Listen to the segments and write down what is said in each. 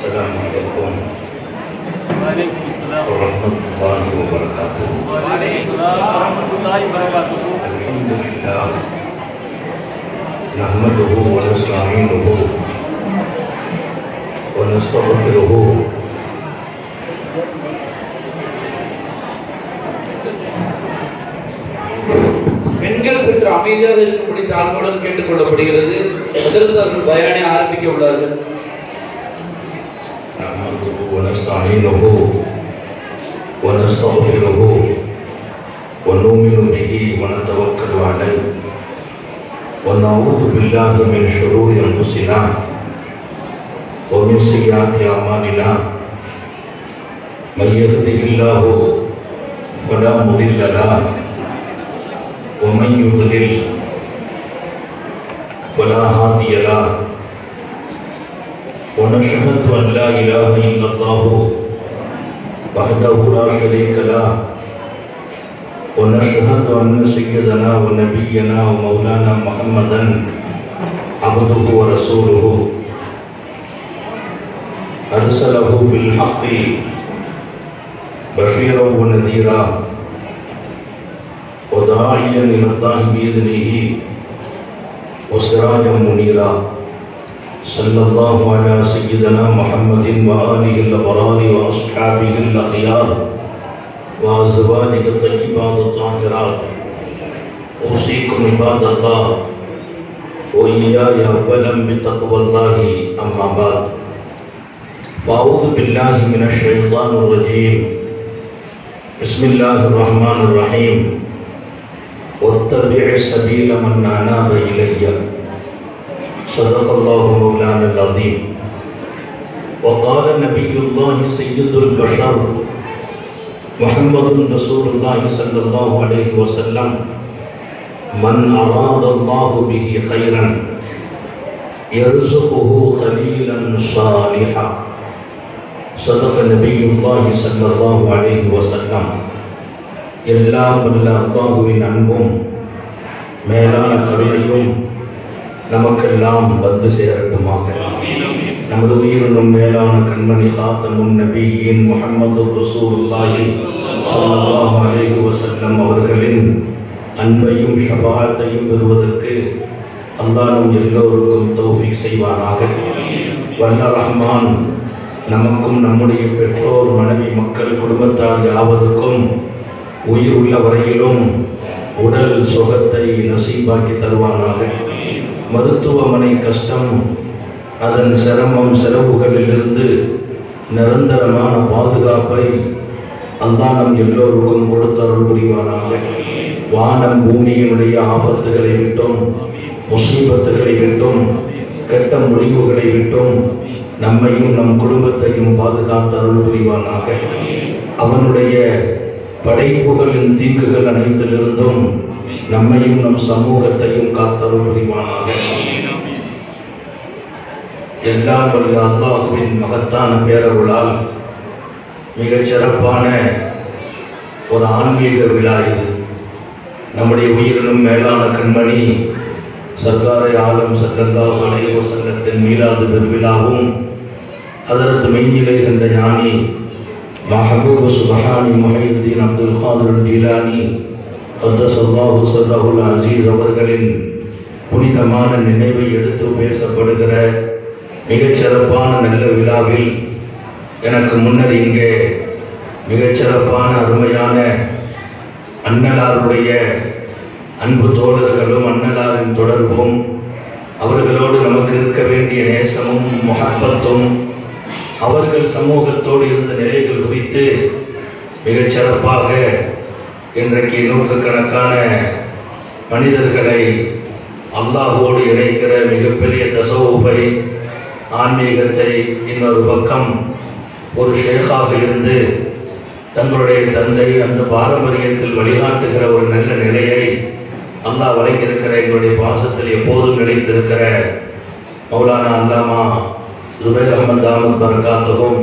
Assalamualaikum warahmatullahi wabarakatuh. warahmatullahi wabarakatuh. Alhamdulillah. Nahmaduhu wa nasta'inuhu wa nastaghfiruhu. பெண்கள் சற்று அமைதியாக இருக்கும்படி தாழ்வுடன் கேட்டுக் கொள்ளப்படுகிறது. அதற்கு அவர்கள் பயானை ஆரம்பிக்க உள்ளார்கள். Nahmaduhu wa nasta'inuhu wa nastaghfiruhu wa nu'minu bihi wa natawakkalu alayhi wa na'udzu billahi min shururi anfusina wa min sayyiati a'malina. Man yahdihillahu fala mudilla lahu wa man yudlil fala hadiya lahu. ونشهد أن لا إله إلا الله وحده لا شريك له ونشهد أن سيدنا ونبينا ومولانا محمدا عبده ورسوله أرسله بالحق بشيرا ونذيرا وداعيا إلى الله بإذنه وسراجا منيرا. صلى الله على سيدنا محمد وآله الأبرار وأصحابه الأخيار وأزواجه الطيبات الطاهرات. أوصيكم عباد الله وإياي أولا بتقوى الله أما بعد. فأعوذ بالله من الشيطان الرجيم. بسم الله الرحمن الرحيم. واتبع سبيل من أناب إلي. صدق الله مولانا العظيم. وقال نبي الله سيد البشر محمد رسول الله صلى الله عليه وسلم: من أراد الله به خيرا يرزقه خليلا صالحا. صدق نبي الله صلى الله عليه وسلم. எல்லாம் வல்ல அல்லாஹ்வின் அன்பும் மேலான கருணையும் நமக்கெல்லாம் வந்து சேரட்டுமாக. நமது உயிரினும் மேலான கண்மணி காத்தமுன் நபியின் முஹம்மது ரசூலுல்லாஹி ஸல்லல்லாஹு அலைஹி வஸல்லம் அவர்களின் அன்பையும் ஷஃபாஅத்தையும் பெறுவதற்கு அல்லாஹ் நம் எல்லோருக்கும் தௌஃபீக் செய்வானாக. வல்ல ரஹ்மான் நமக்கும் நம்முடைய பெற்றோர், மனைவி, மக்கள், குடும்பத்தார் யாவருக்கும் உயிர் உள்ள வரையிலும் உடல் சுகத்தை நசீபாக்கி தருவானாக. மருத்துவமனை கஷ்டம், அதன் சிரமம், செலவுகளிலிருந்து நிரந்தரமான பாதுகாப்பை அல்லாஹ் நம் எல்லோருக்கும் கொடுத்தருள் புரிவானாக. வானம் பூமியினுடைய ஆபத்துகளை விட்டும், முசீபத்துகளை விட்டும், கெட்ட முடிவுகளை விட்டும் நம்மையும் நம் குடும்பத்தையும் பாதுகாத்து அருள் புரிவானாக. அவனுடைய படைப்புகளின் தீங்குகள் அனைத்திலிருந்தும் நம்மையும் நம் சமூகத்தையும் காத்தருள் புரிவானாக. எல்லாம் வல்ல அல்லாஹ்வின் மகத்தான பேரருளால் மிகச் சிறப்பான ஒரு ஆன்மீக விழா இது. நம்முடைய உயிரினும் மேலான கண்மணி சர்க்காரை ஆலம் ஸல்லல்லாஹு அலைஹி வஸல்லத்தின் மீலாது பெருவிழாவும் ஹதரத் மெய்யிலை கண்ட ஞானி மஹபூப் சுப்ஹானி முஹையுத்தீன் அப்துல் காதிர் ஜீலானி கத்தஸல்லாஹு ஸர்ரஹுல் அஸீஸ் அவர்களின் புனிதமான நினைவை எடுத்து பேசப்படுகிற மிகச்சிறப்பான நல்ல விழாவில் எனக்கு முன்னர் இங்கே மிகச்சிறப்பான அருமையான அன்னலாருடைய அன்பு தோழர்களும் அன்னலாரின் தொடர்பும் அவர்களோடு நமக்கு இருக்க வேண்டிய நேசமும் முஹப்பத்தும் அவர்கள் சமூகத்தோடு இருந்த நிலைகள் குறித்து மிகச்சிறப்பாக இன்றைக்கு நூற்றுக்கணக்கான மனிதர்களை அல்லாஹோடு இணைக்கிற மிகப்பெரிய தசவுபை ஆன்மீகத்தை இன்னொரு பக்கம் ஒரு ஷேகாக இருந்து தங்களுடைய தந்தை அந்த பாரம்பரியத்தில் வழிகாட்டுகிற ஒரு நல்ல நிலையை அல்லாஹ் வழங்கியிருக்கிற எங்களுடைய பாசத்தில் எப்போதும் நிலைத்திருக்கிற மௌலானா அல்லாமா ஜுபைர் அஹ்மத் தாமத் பரகாத்துஹும்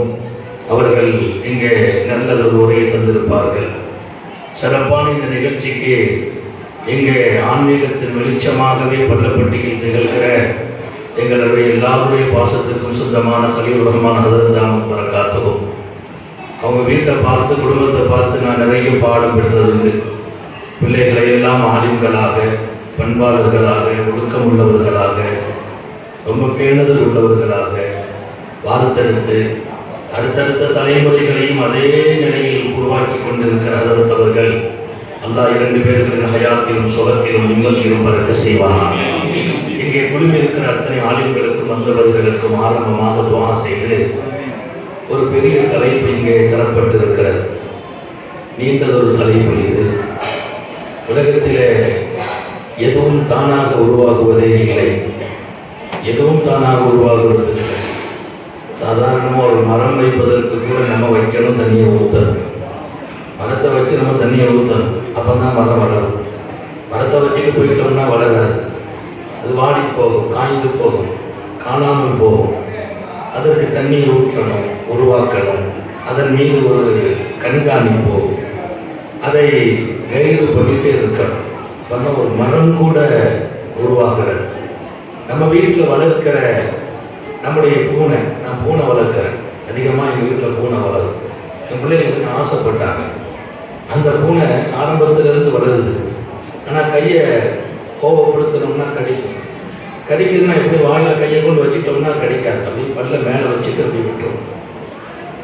அவர்கள் இங்கே நல்லதொரு உரையை தந்திருப்பார்கள். சிறப்பான இந்த நிகழ்ச்சிக்கு இங்கே ஆன்மீகத்தின் வெளிச்சமாகவே பள்ளப்பட்டியில் திகழ்கிற எங்களுடைய எல்லாருடைய பாசத்துக்கும் சொந்தமான கலீல் ரஹ்மான் ஹதரத் தாமத் பரக்காத்துஹு. அவங்க வீட்டை பார்த்து, குடும்பத்தை பார்த்து நான் நிறைய பாடம் பெற்றதுண்டு. பிள்ளைகளை எல்லாம் ஆலிம்களாக, பண்பாளர்களாக, ஒழுக்கம் உள்ளவர்களாக, ரொம்ப பேணுதல் உள்ளவர்களாக வார்த்தெடுத்து அடுத்தடுத்த தலைமுறைகளையும் அதே நிலையில் உருவாக்கி கொண்டிருக்கிற ஹதரத் அவர்கள் அல்லாஹ் 2 பேர்களின் ஹயாத்திலும் சுகத்திலும் நிம்மதியிலும் பறக்க செய்வானாக. இங்கே குழுமி இருக்கிற அத்தனை ஆலிம்களுக்கும் வந்தவர்களுக்கும் ஆரம்பமாக துஆ செய்து ஒரு பெரிய தலைப்பு இங்கே தரப்பட்டிருக்கிறது. நீண்டதொரு தலைப்பு இது. உலகத்திலே எதுவும் தானாக உருவாகுவதே இல்லை. எதுவும் தானாக உருவாகுவது இல்லை. சாதாரணமாக ஒரு மரம் வைப்பதற்கு கூட நம்ம வைக்கணும், தண்ணியை ஊற்றணும். மரத்தை வச்சு நம்ம தண்ணியை ஊற்றணும், அப்போ தான் மரம் வளரும். மரத்தை வச்சுட்டு போயிட்டோம்னா வளராது. அது வாடி போகும், காய்ந்து போகும், காணாமல் போகும். அதற்கு தண்ணீர் ஊற்றணும், உருவாக்கணும். அதன் மீது ஒரு கண்காணிப்பு, அதை கைடு பண்ணிகிட்டே இருக்கணும். பண்ண ஒரு மரம் கூட உருவாகிறது. நம்ம வீட்டில் வளர்க்கிற நம்முடைய பூனை, நான் பூனை வளர்க்குறேன். அதிகமாக எங்கள் வீட்டில் பூனை வளரும். என் பிள்ளைங்களுக்கு ஆசைப்பட்டாங்க. அந்த பூனை ஆரம்பத்திலிருந்து வளருது. ஆனால் கையை கோபப்படுத்தணும்னா கடிக்கும். கடிக்குதுன்னா எப்படி வாயில் கையை கொண்டு வச்சுட்டோம்னா கடிக்காது. அப்படி பல்ல மேலே வச்சுட்டு அப்படி விட்டுரும்.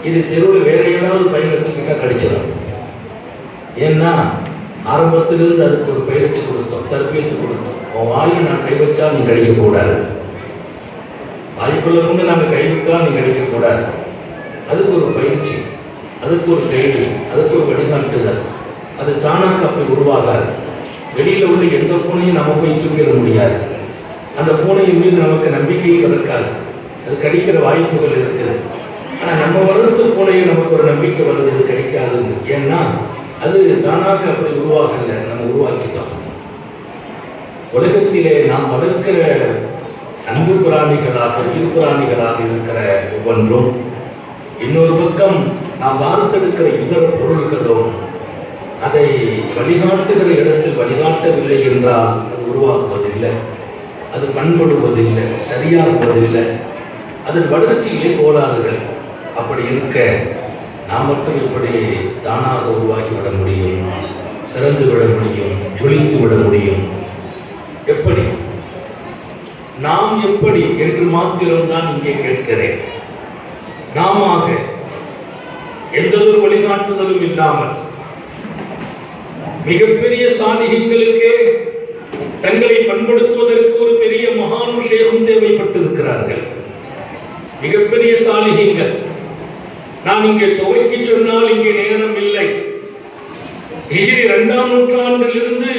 இது தெருவில் வேற ஏதாவது பயிர் வச்சுக்கிட்டா கடிச்சிடும். ஏன்னா ஆரம்பத்திலிருந்து அதுக்கு ஒரு பயிற்சி கொடுத்தோம், தற்பியத்து கொடுத்தோம். உன் வாயில் நான் கை வச்சா நீ கடிக்கக்கூடாது, வாய்க்குள்ள கொண்டு நாங்கள் கைவிட்டால் நீ கடிக்கக்கூடாது. அதுக்கு ஒரு பயிற்சி, அதுக்கு ஒரு கைடு, அதுக்கு ஒரு வழிகாட்டுதல். அது தானாக அப்படி உருவாகாது. வெளியில் உள்ள எந்த பூனையும் நம்ம போய் தூக்கிட முடியாது. அந்த பூனையின் மீது நமக்கு நம்பிக்கையும் இருக்காது. அது கடிக்கிற வாய்ப்புகள் இருக்குது. ஆனால் நம்ம வளர்த்து பூனையும் நமக்கு ஒரு நம்பிக்கை வருது, அது கடிக்காதுன்னு. ஏன்னா அது தானாக அப்படி உருவாகலை, நம்ம உருவாக்கிட்டோம். உலகத்திலே நாம் வளர்க்கிற அன்பு பிராணிகளாக, உயிர் பிராணிகளாக இருக்கிற ஒவ்வொன்றும், இன்னொரு பக்கம் நாம் வார்த்தெடுக்கிற இதர பொருள்களும் அதை வழிகாட்டுகிற இடத்தில் வழிகாட்டவில்லை என்றால் அது உருவாக்குவதில்லை, அது பண்படுவதில்லை, சரியாகுவதில்லை. அதன் வளர்ச்சியிலே கோளாறுகள். அப்படி இருக்க நாம் மட்டும் இப்படி தானாக உருவாக்கிவிட முடியும், சிறந்து விட முடியும், ஜொலித்து விட முடியும்? எப்படி? நாம் எப்படி என்று மாத்திரம்தான் இங்கே கேட்கிறேன். நாம எந்த ஒரு வழிகாட்டுதலும் இல்லாமல் மிகப்பெரிய சாலிஹீன்களுக்கே தங்களை பண்படுத்துவதற்கு ஒரு பெரிய மகானுஷேகம் தேவைப்பட்டிருக்கிறார்கள். மிகப்பெரிய சாலிஹீன்கள். நான் இங்கே துவக்கி சொன்னால் இங்கே நேரம் இல்லை. ஹிஜ்ரி 2ஆம் நூற்றாண்டிலிருந்து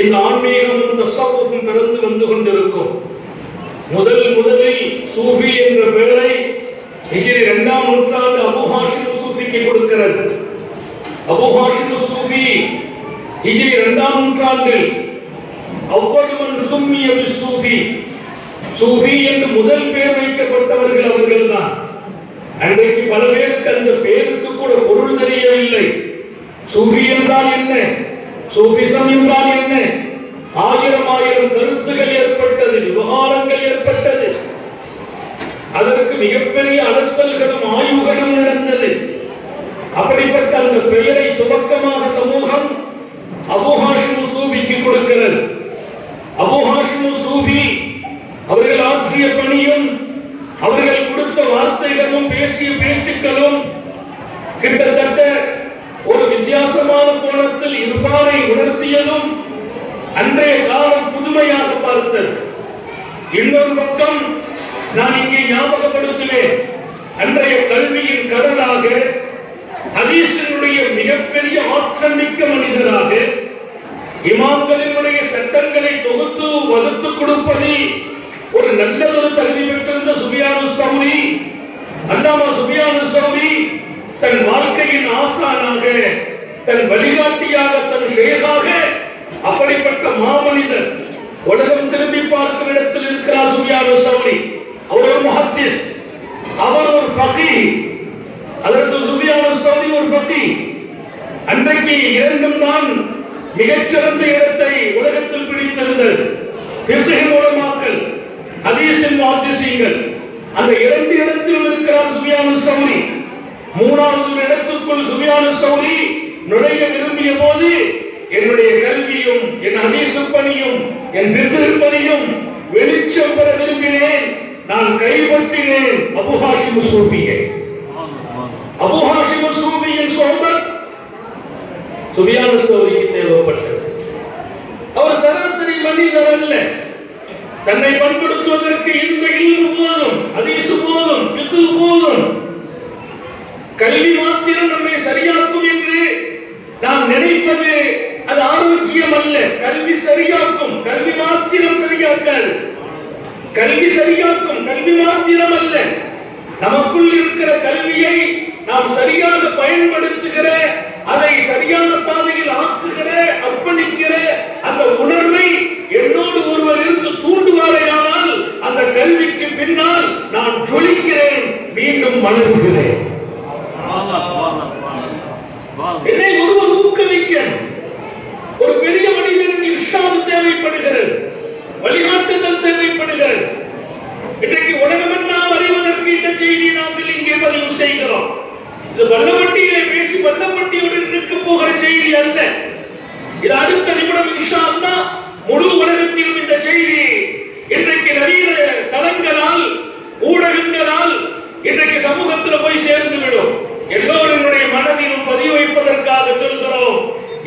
இந்த ஆன்மீகமும் தஸவ்வுஃபும் பிறந்து வந்து கொண்டிருக்கும். முதலில் சூஃபி என்ற பெயரை ஹிஜ்ரி 2ஆம் நூற்றாண்டு அபூ ஹாஷிம் சூஃபிக்கு கொடுக்கிறது. அபூ ஹாஷிம் சூஃபி ஹிஜ்ரி 2ஆம் நூற்றாண்டில் அவ்வளவு மன் சும்மிய பிஸ்ஸூஃபி, சூஃபி என்று முதல் பெயர் வைக்கப்பட்டவர்கள் அவர்கள்தான். அன்றைக்கு பல பேருக்கு அந்த பெயருக்கு கூட பொருள் தெரியவில்லை. சூஃபி என்றால் என்ன, சூஃபிசம் என்றால் என்ன? ஆயிரம் கருத்துகள் ஏற்பட்டது, விவகாரங்கள் ஏற்பட்டது. அதற்கு மிகப்பெரிய அலசல்களும் ஆய்வுகளும் நடந்தது. அப்படிப்பட்ட அந்த பெயரை துவக்கமாக சமூகம் அபூ ஹாஷிம் சூஃபிக்கு கொடுக்கிறது. அபூ ஹாஷிம் சூஃபி அவர்கள் ஆற்றிய பணியும், அவர்கள் கொடுத்த வார்த்தைகளும், பேசிய பேச்சுக்களும் கிட்டத்தட்ட ஒரு வித்தியாசமான கோணத்தில் இர்ஃபானை உணர்த்தியதும் அன்றைய காலம் புதுமையாக பார்த்தது. இன்னொரு பக்கம் நான் இங்கே ஞாபகப்படுத்துவேன், அன்றைய கல்வியின் கடலாக, ஹதீஸினுடைய மிகப்பெரிய ஆற்றல் மிக்க மனிதராக, இமாம்களினுடைய சட்டங்களை தொகுத்து வகுத்து கொடுப்பதில் ஒரு நல்லதொரு தகுதி பெற்றிருந்த சுஃபியானு ஸௌரி, அல்லாமா சுஃபியானு ஸௌரி தன் வாழ்க்கையின் ஆசானாக, தன் வழிகாட்டியாக, தன் ஷேகாக, அப்படிப்பட்ட மாமனிதர் உலகம் திரும்பி பார்க்கும் இடத்தில் இருக்கிறார் சுஃபியானு ஸௌரி. அவர் ஒரு முஹத்திஸ், அவர் ஒரு ஃபகீஹ். அதற்கு சுஃபியானு ஸௌரி ஒரு ஃபகீஹ். அன்றைக்கு இரண்டும் தான் மிகச்சிறந்த இடத்தை உலகத்தில் பிடித்திருந்தது. ஃபிக்ஹ் உலமாக்கள், ஹதீஸின் முஹத்திஸீன்கள் அந்த 2 இடத்திலும் இருக்கிறார் சுஃபியானு ஸௌரி. 3வது இடத்துக்குள் சுஃபியானு ஸௌரி நுழைய விரும்பிய போது என்னுடைய கல்வியும் என் ஹதீஸ் பணியும் என் ஃபிக்ஹ் பணியும் வெளிச்சம் பெற விரும்பினேன். நான் கைப்பற்றினேன் அபூ ஹாஷிம் ஸூஃபியை. அபூ ஹாஷிம் ஸூஃபியின் சொஹபத் சுஃபியானு ஸௌரிக்கு தேவைப்பட்டது. அவர் சராசரி மனிதர் அல்ல. தன்னை பண்படுத்துவதற்கு இந்த இல்மு போதும், ஹதீஸ் போதும், ஃபிக்ஹ் போதும். கல்வி மாத்திரம் நம்மை சரியாக்கும் என்று நாம் நினைப்பது அது ஆரோக்கியம் அல்ல. கல்வி சரியாக்கும், கல்வி மாத்திரம் சரியாக்காது. கல்வி சரியாக்கும், கல்வி மாத்திரம் அல்ல. நமக்குள் இருக்கிற கல்வியை நாம் சரியாக பயன்படுத்துகிற, அதை சரியான பாதையில் ஆக்குகிற, அர்ப்பணிக்கிற அந்த உணர்வை என்னோடு ஒருவர் இருந்து தூண்டுவாரையானால் அந்த கல்விக்கு பின்னால் நான் ஜொலிக்கிறேன், மீண்டும் மலர்கிறேன். என்னை ஒருவர் ஊக்குவிக்க ஒரு பெரிய மனிதனின் இர்ஷாத் தேவைப்படுகிறது, வழிகாட்டுதல் தேவைப்படுகிறது. இன்றைக்கு உலகமெல்லாம் அறிவதற்கு இந்த செய்தி நாங்கள் இங்கே பதிவு செய்கிறோம். இது வல்லவட்டியிலே பேசி வல்லவட்டியுடன் இருக்க போகிற செய்தி அல்ல. இது அடுத்த நிமிடம் இன்ஷா அல்லாஹ் முழு உலகத்திலும் இந்த செய்தி இன்றைக்கு நவீன தளங்களால், ஊடகங்களால் இன்றைக்கு சமூகத்தில் போய் சேர்ந்து விடும். எல்லோருடைய மனதிலும் பதிவு வைப்பதற்காக சொல்கிறோம்.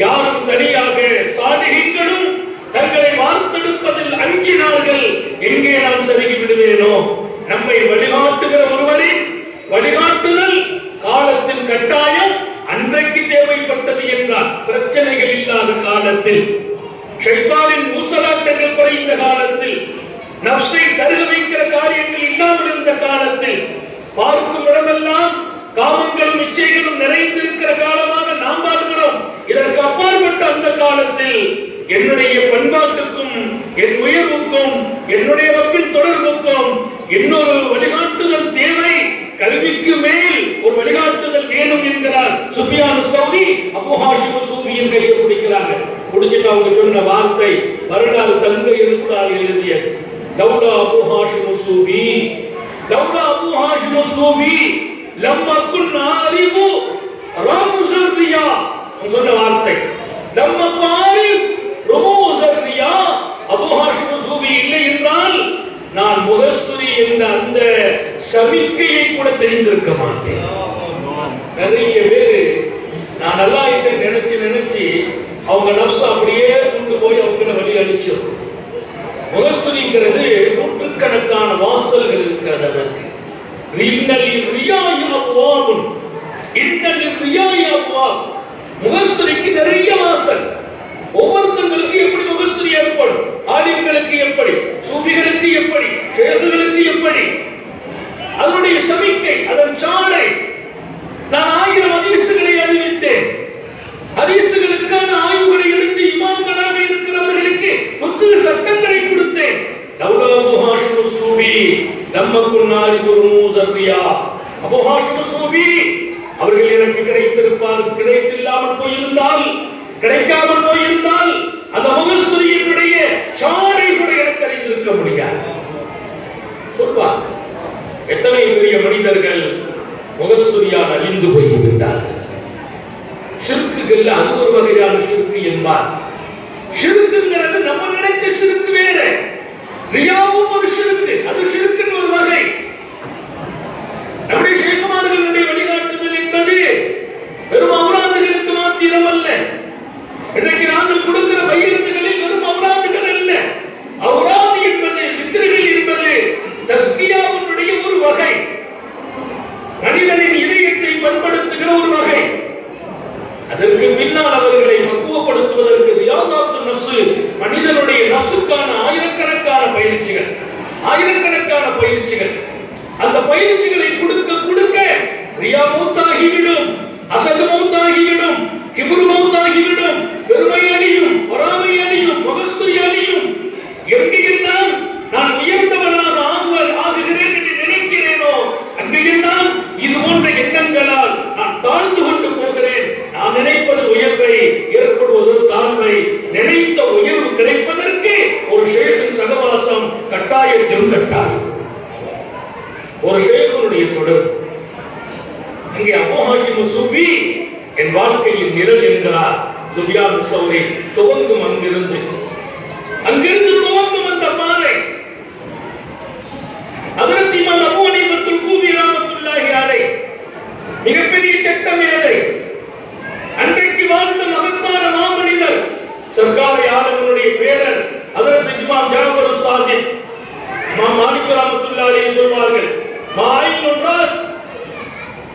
யாரும் தனியாக சாலிஹீன்களும் தங்களை வார்த்தெடுப்பதில் அஞ்சினார்கள். எங்கே நான் சருகி விடுவேனோ? நம்மை வழிகாட்டுகிற ஒருவரின் வழிகாட்டுதல் காலத்தின் கட்டாயம் அன்றைக்கு தேவைப்பட்டது என்றால், பிரச்சனைகள் இல்லாத காலத்தில், ஷைத்தானின் ஊசலாட்டங்கள் குறைந்த காலத்தில், நஃப்ஸை சருக வைக்கிற காரியங்கள் இல்லாமல் இருந்த காலத்தில், பார்க்கும் இடமெல்லாம் காமங்களும் இச்சைகளும் நிறைந்திருக்கிற காலமாக நாம் வாழ்கிறோம். இதற்கு அப்பாற்பட்ட அந்த காலத்தில் என்னுடைய பண்பாட்டுக்கும் என் உயர்வுக்கும் என்னுடைய ரப்பின் தொடர்புக்கும் இன்னொரு வழிகாட்டுதல் தேவை. கல்விக்கு மேல் ஒரு வழிகாட்டுதல் வேணும் என்கிறார் சுஃபியானு ஸௌரி. அபூ ஹாஷிம் ஸூஃபியின் கையை பிடிக்கிறாங்க. பிடிச்சிட்டு அவங்க சொன்ன வார்த்தை வரலாறு தங்க எழுத்தால் எழுதிய லவ்லா அபூ ஹாஷிம் ஸூஃபி, லவ்லா அபூ ஹாஷிம் ஸூஃபி லம் அகுன் ஆரிஃபு ரம்ஸர் ரியா. சொன்ன வார்த்தை லம் ஆரிஃப் ரம்ஸர் ரியா. அபூ ஹாஷிம் ஸூஃபி இல்லை என்றால் நான் முகஸ்துரி என்ற அந்த சமிக்கையை கூட தெரிந்திருக்க மாட்டேன். நிறைய பேரு நான் நல்லா நினைச்சு அவங்க நஃப்ஸ் அப்படியே கொண்டு போய் அவங்கள வழி அழிச்சோம். முகஸ்துரிங்கிறது நூற்றுக்கணக்கான வாசல்கள் இருக்கிறது. அதற்கு முகஸ்துரிக்கு நிறைய வாசல். ஒவ்வொருத்தங்களுக்கு எப்படி முகஸ்துரி ஏற்படும், ஆலிம்களுக்கு எப்படி, சூஃபிகளுக்கு எப்படி, ஷேகுகளுக்கு எப்படி, அதனுடைய சமிக்கை, அதன் சாலை. நான் 1000 ஹதீஸ்களை அறிவித்தேன். ஹதீஸ்களுக்கான ஆய்வுகளை எடுத்து இமாம்களாக இருக்கிறவர்களுக்கு ஃபிக்ஹ் சட்டங்களை கொடுத்தேன். லவ்லா அபூ ஹாஷிம் ஸூஃபி லம் அகுன் ஆரிஃபு ரம்ஸர் ரியா. அபூ ஹாஷிம் ஸூஃபி அவர்கள் எனக்கு கிடைத்தில்லாமல் போயிருந்தால், கிடைக்காமல் போயிருந்தால் அந்த முகஸ்துரியினுடைய சாலை கூட எனக்கு அறிந்திருக்க முடியாது சொல்வார். எத்தனை பெரிய மனிதர்கள் முகஸ்துரியால் அழிந்து போய்விட்டார்கள். ஷிர்க்குகள் அது ஒரு வகையான ஷிர்க்கு என்பார். ஷிர்க்குங்கிறது நம்ம நினைச்ச ஷிர்க்கு வேற. ரியாவும் ஒரு ஷிர்க்கு, அது ஷிர்க்கின் ஒரு வகை. நம்முடைய ஷேகுமார்களுடைய வழிகாட்டுதல் என்பது வெறும் அவுராதுகளுக்கு மாத்திரம் அல்ல. இன்றைக்கு நாங்கள் கொடுக்கிற பையத்துகளில் வெறும் அவுராதுகள் அல்ல. அவுராது என்பது, திக்ருகள் என்பது தஸ்கியாவுடைய ஒரு வகை, மனிதனின் இதயத்தை பண்படுத்துகிற ஒரு வகை. அதற்கு பின்னால் அவர்களை பக்குவப்படுத்துவதற்கு ரியாதாத்து நஃப்ஸ், மனிதனுடைய நஃப்ஸுக்கான ஆயிரக்கணக்கான பயிற்சிகள், ஆயிரக்கணக்கான பயிற்சிகள். அந்த பயிற்சிகளை கொடுக்க கொடுக்க ரியா மௌத்தாகிவிடும், அசது மௌத்தாகிவிடும், கிப்ரு மௌத்தாகிவிடும், பெருமை அழியும், பொறாமை அழியும், முகஸ்துரி அழியும். எங்கெல்லாம் நான் உயர்ந்தவனாக ஆகுகிறேன் என்று நினைக்கிறேனோ அங்கெல்லாம் இது போன்ற எண்ணங்களால் நான் தாழ்ந்து கொண்டு போகிறேன். நான் நினைப்பது உயர்வை, ஏற்படுவது தாழ்வை. நினைத்த உயர்வு கிடைப்பதற்கு ஒரு ஷேகின் சகவாசம் கட்டாயத்திலும் கட்டாயம். ஒரு ஷேகுடைய தொடர்பு. இங்கே அபூ ஹாஷிம் சூஃபி என் வாழ்க்கையின் நிழல் என்கிறார். சுஃபியான் ஸௌரி துவங்கும் அங்கிருந்து துவங்கும் அந்த பாதை. ஹஜ்ரத் இமாம் அபூ ஹனீஃபத்துல் கூஃபி ரஹ்மத்துல்லாஹி அலைஹி மிகப்பெரிய சட்ட மேதை, அன்றைக்கு வாழ்ந்த மகத்தான மாமனிதர், சர்க்காரி ஆலமனுடைய பேரர் ஹஜ்ரத் இமாம் ஜாஃபர் சாதிக். இமாம் மாலிக் ரஹ்மத்துல்லாஹி அலைஹி சொல்வார்கள், மாயின் ராத்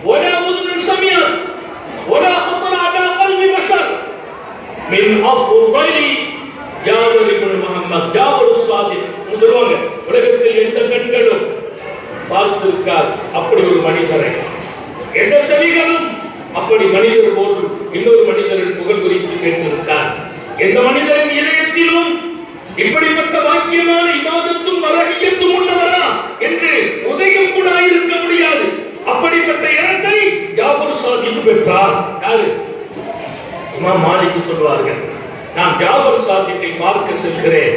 ولا أذن سمعت ولا خطر على قلب بشر من أفضل جابر بن محمد جابر الصادق. சொல்லுவாங்க, உலகத்தில் எந்த கண்களும் பார்த்திருக்கார் அப்படி ஒரு மனிதரை, எந்த செவிகளும் அப்படி மனிதர் போன்று இன்னொரு மனிதரின் புகழ் குறித்து கேட்டிருக்கார். எந்த மனிதரின் இதயத்திலும் இப்படிப்பட்ட வாக்கியமான இபாதத்தும் வரஹியத்தும் உள்ளவரா என்று உதயம் கூட இருக்க முடியாது. அப்படிப்பட்ட இடத்தை ஜாஃபர் சாதிக் பெற்றார். யாரு? இமாம் மாலிக் சொல்வார்கள், நான் ஜாஃபர் சாதிக்கை பார்க்க செல்கிறேன்.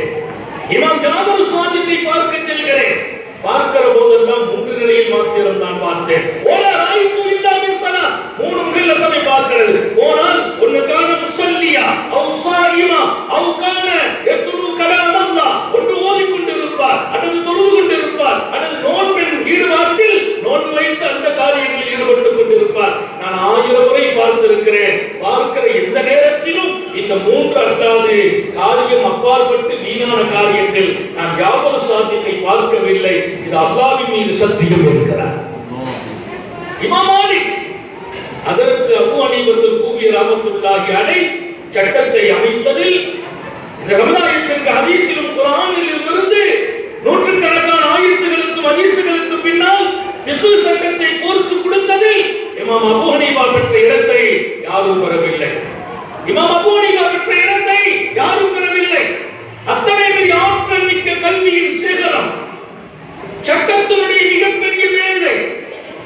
இமாம் ஜாஃபர் சாதிக்கை பார்க்க செல்கிறேன். பார்க்கிற போதெல்லாம் மூன்று நிலையில் மாத்திரம் நான் பார்த்தேன். ஓலா ராயித்து இல்லாமின் ஸலா, மூணு முறையில் தன்னை பார்க்கிறது. ஓனால் ஒன்னுக்கான முஸல்லியா அவ் ஸாயிமா அவ் கான யத்லு கலாம் அல்லாஹ், ஒன்று ஓதிக் கொண்டிருப்பார் அல்லது தொழுது கொண்டிருப்பார் அல்லது நோன்பின் ஈடுபாட்டில் நோன்பு வைத்து அந்த காரியங்களில் ஈடுபட்டுக் கொண்டிருப்பார். நான் 1000 முறை பார்த்திருக்கிறேன். பார்க்கிற எந்த நேரத்திலும் இந்த மூன்று அல்லாது காரியம் அப்பாற்பட்டு வீணான காரியத்தில் நான் ஜாஃபர் சாதிக்கை பார்க்கவில்லை. இது அல்லாஹ்வின் மீது சத்தியம் என்கிறார் இமாம் மாலிக். ஹஜ்ரத் அபூ ஹனீஃபத்துல் கூஃபி ரஹ்மத்துல்லாஹி அலைஹி சட்டத்தை அமைத்ததில் ரமலானின் ஹதீஸிலும் குர்ஆனிலும் இருந்து நூற்றுக்கணக்கான ஆயத்துகளுக்கும் ஹதீஸுகளுக்கு பின்னால் ஃபிக்ஹ் சட்டத்தை கோர்த்து கொடுத்ததில் இமாம் அபூ ஹனீஃபா பெற்ற இடத்தை யாரும் பெறவில்லை. இமாம் அபூ ஹனீஃபா பெற்ற இடத்தை யாரும் பெறவில்லை. அத்தனை பெரிய ஆற்றல் மிக்க கல்வியின் சிகரம், சட்டத்தினுடைய மிகப்பெரிய மேதை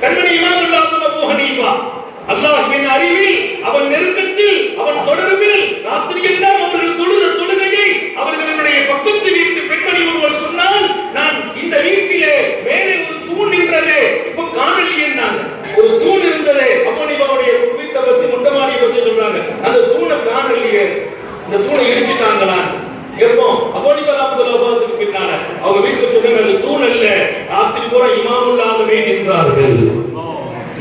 கண்மணி இமாம் அபூ ஹனீஃபா. அல்லாஹ்வின் அறிவில், அவன் நெருக்கத்தில், அவன் தொடர்பில் ராத்திரியெல்லாம் அவர்கள் தொழுத தொழுகையை அவர்களுடைய பக்கத்து வீட்டு பெண்மணி ஒருவர் சொன்னால், நான் இந்த வீட்டிலே மேலே ஒரு தூண் நின்றதே, இப்ப காணலி என்னாங்க. ஒரு தூண் இருந்ததே, அபூ ஹனீஃபாவுடைய வீட்டை பத்தி முண்டமாடியை பத்தி சொல்றாங்க, அந்த தூணை காணலையே, இந்த தூணை இடிச்சிட்டாங்களா எப்போ? அபூ ஹனீஃபா ரஹ்மத்துல்லாஹி பின்னால அவங்க வீட்டுக்கு சொன்னாங்க, அந்த தூண் அல்ல, ராத்திரி பூரா இமாமுல்லாஹ்வே நின்றார்கள்.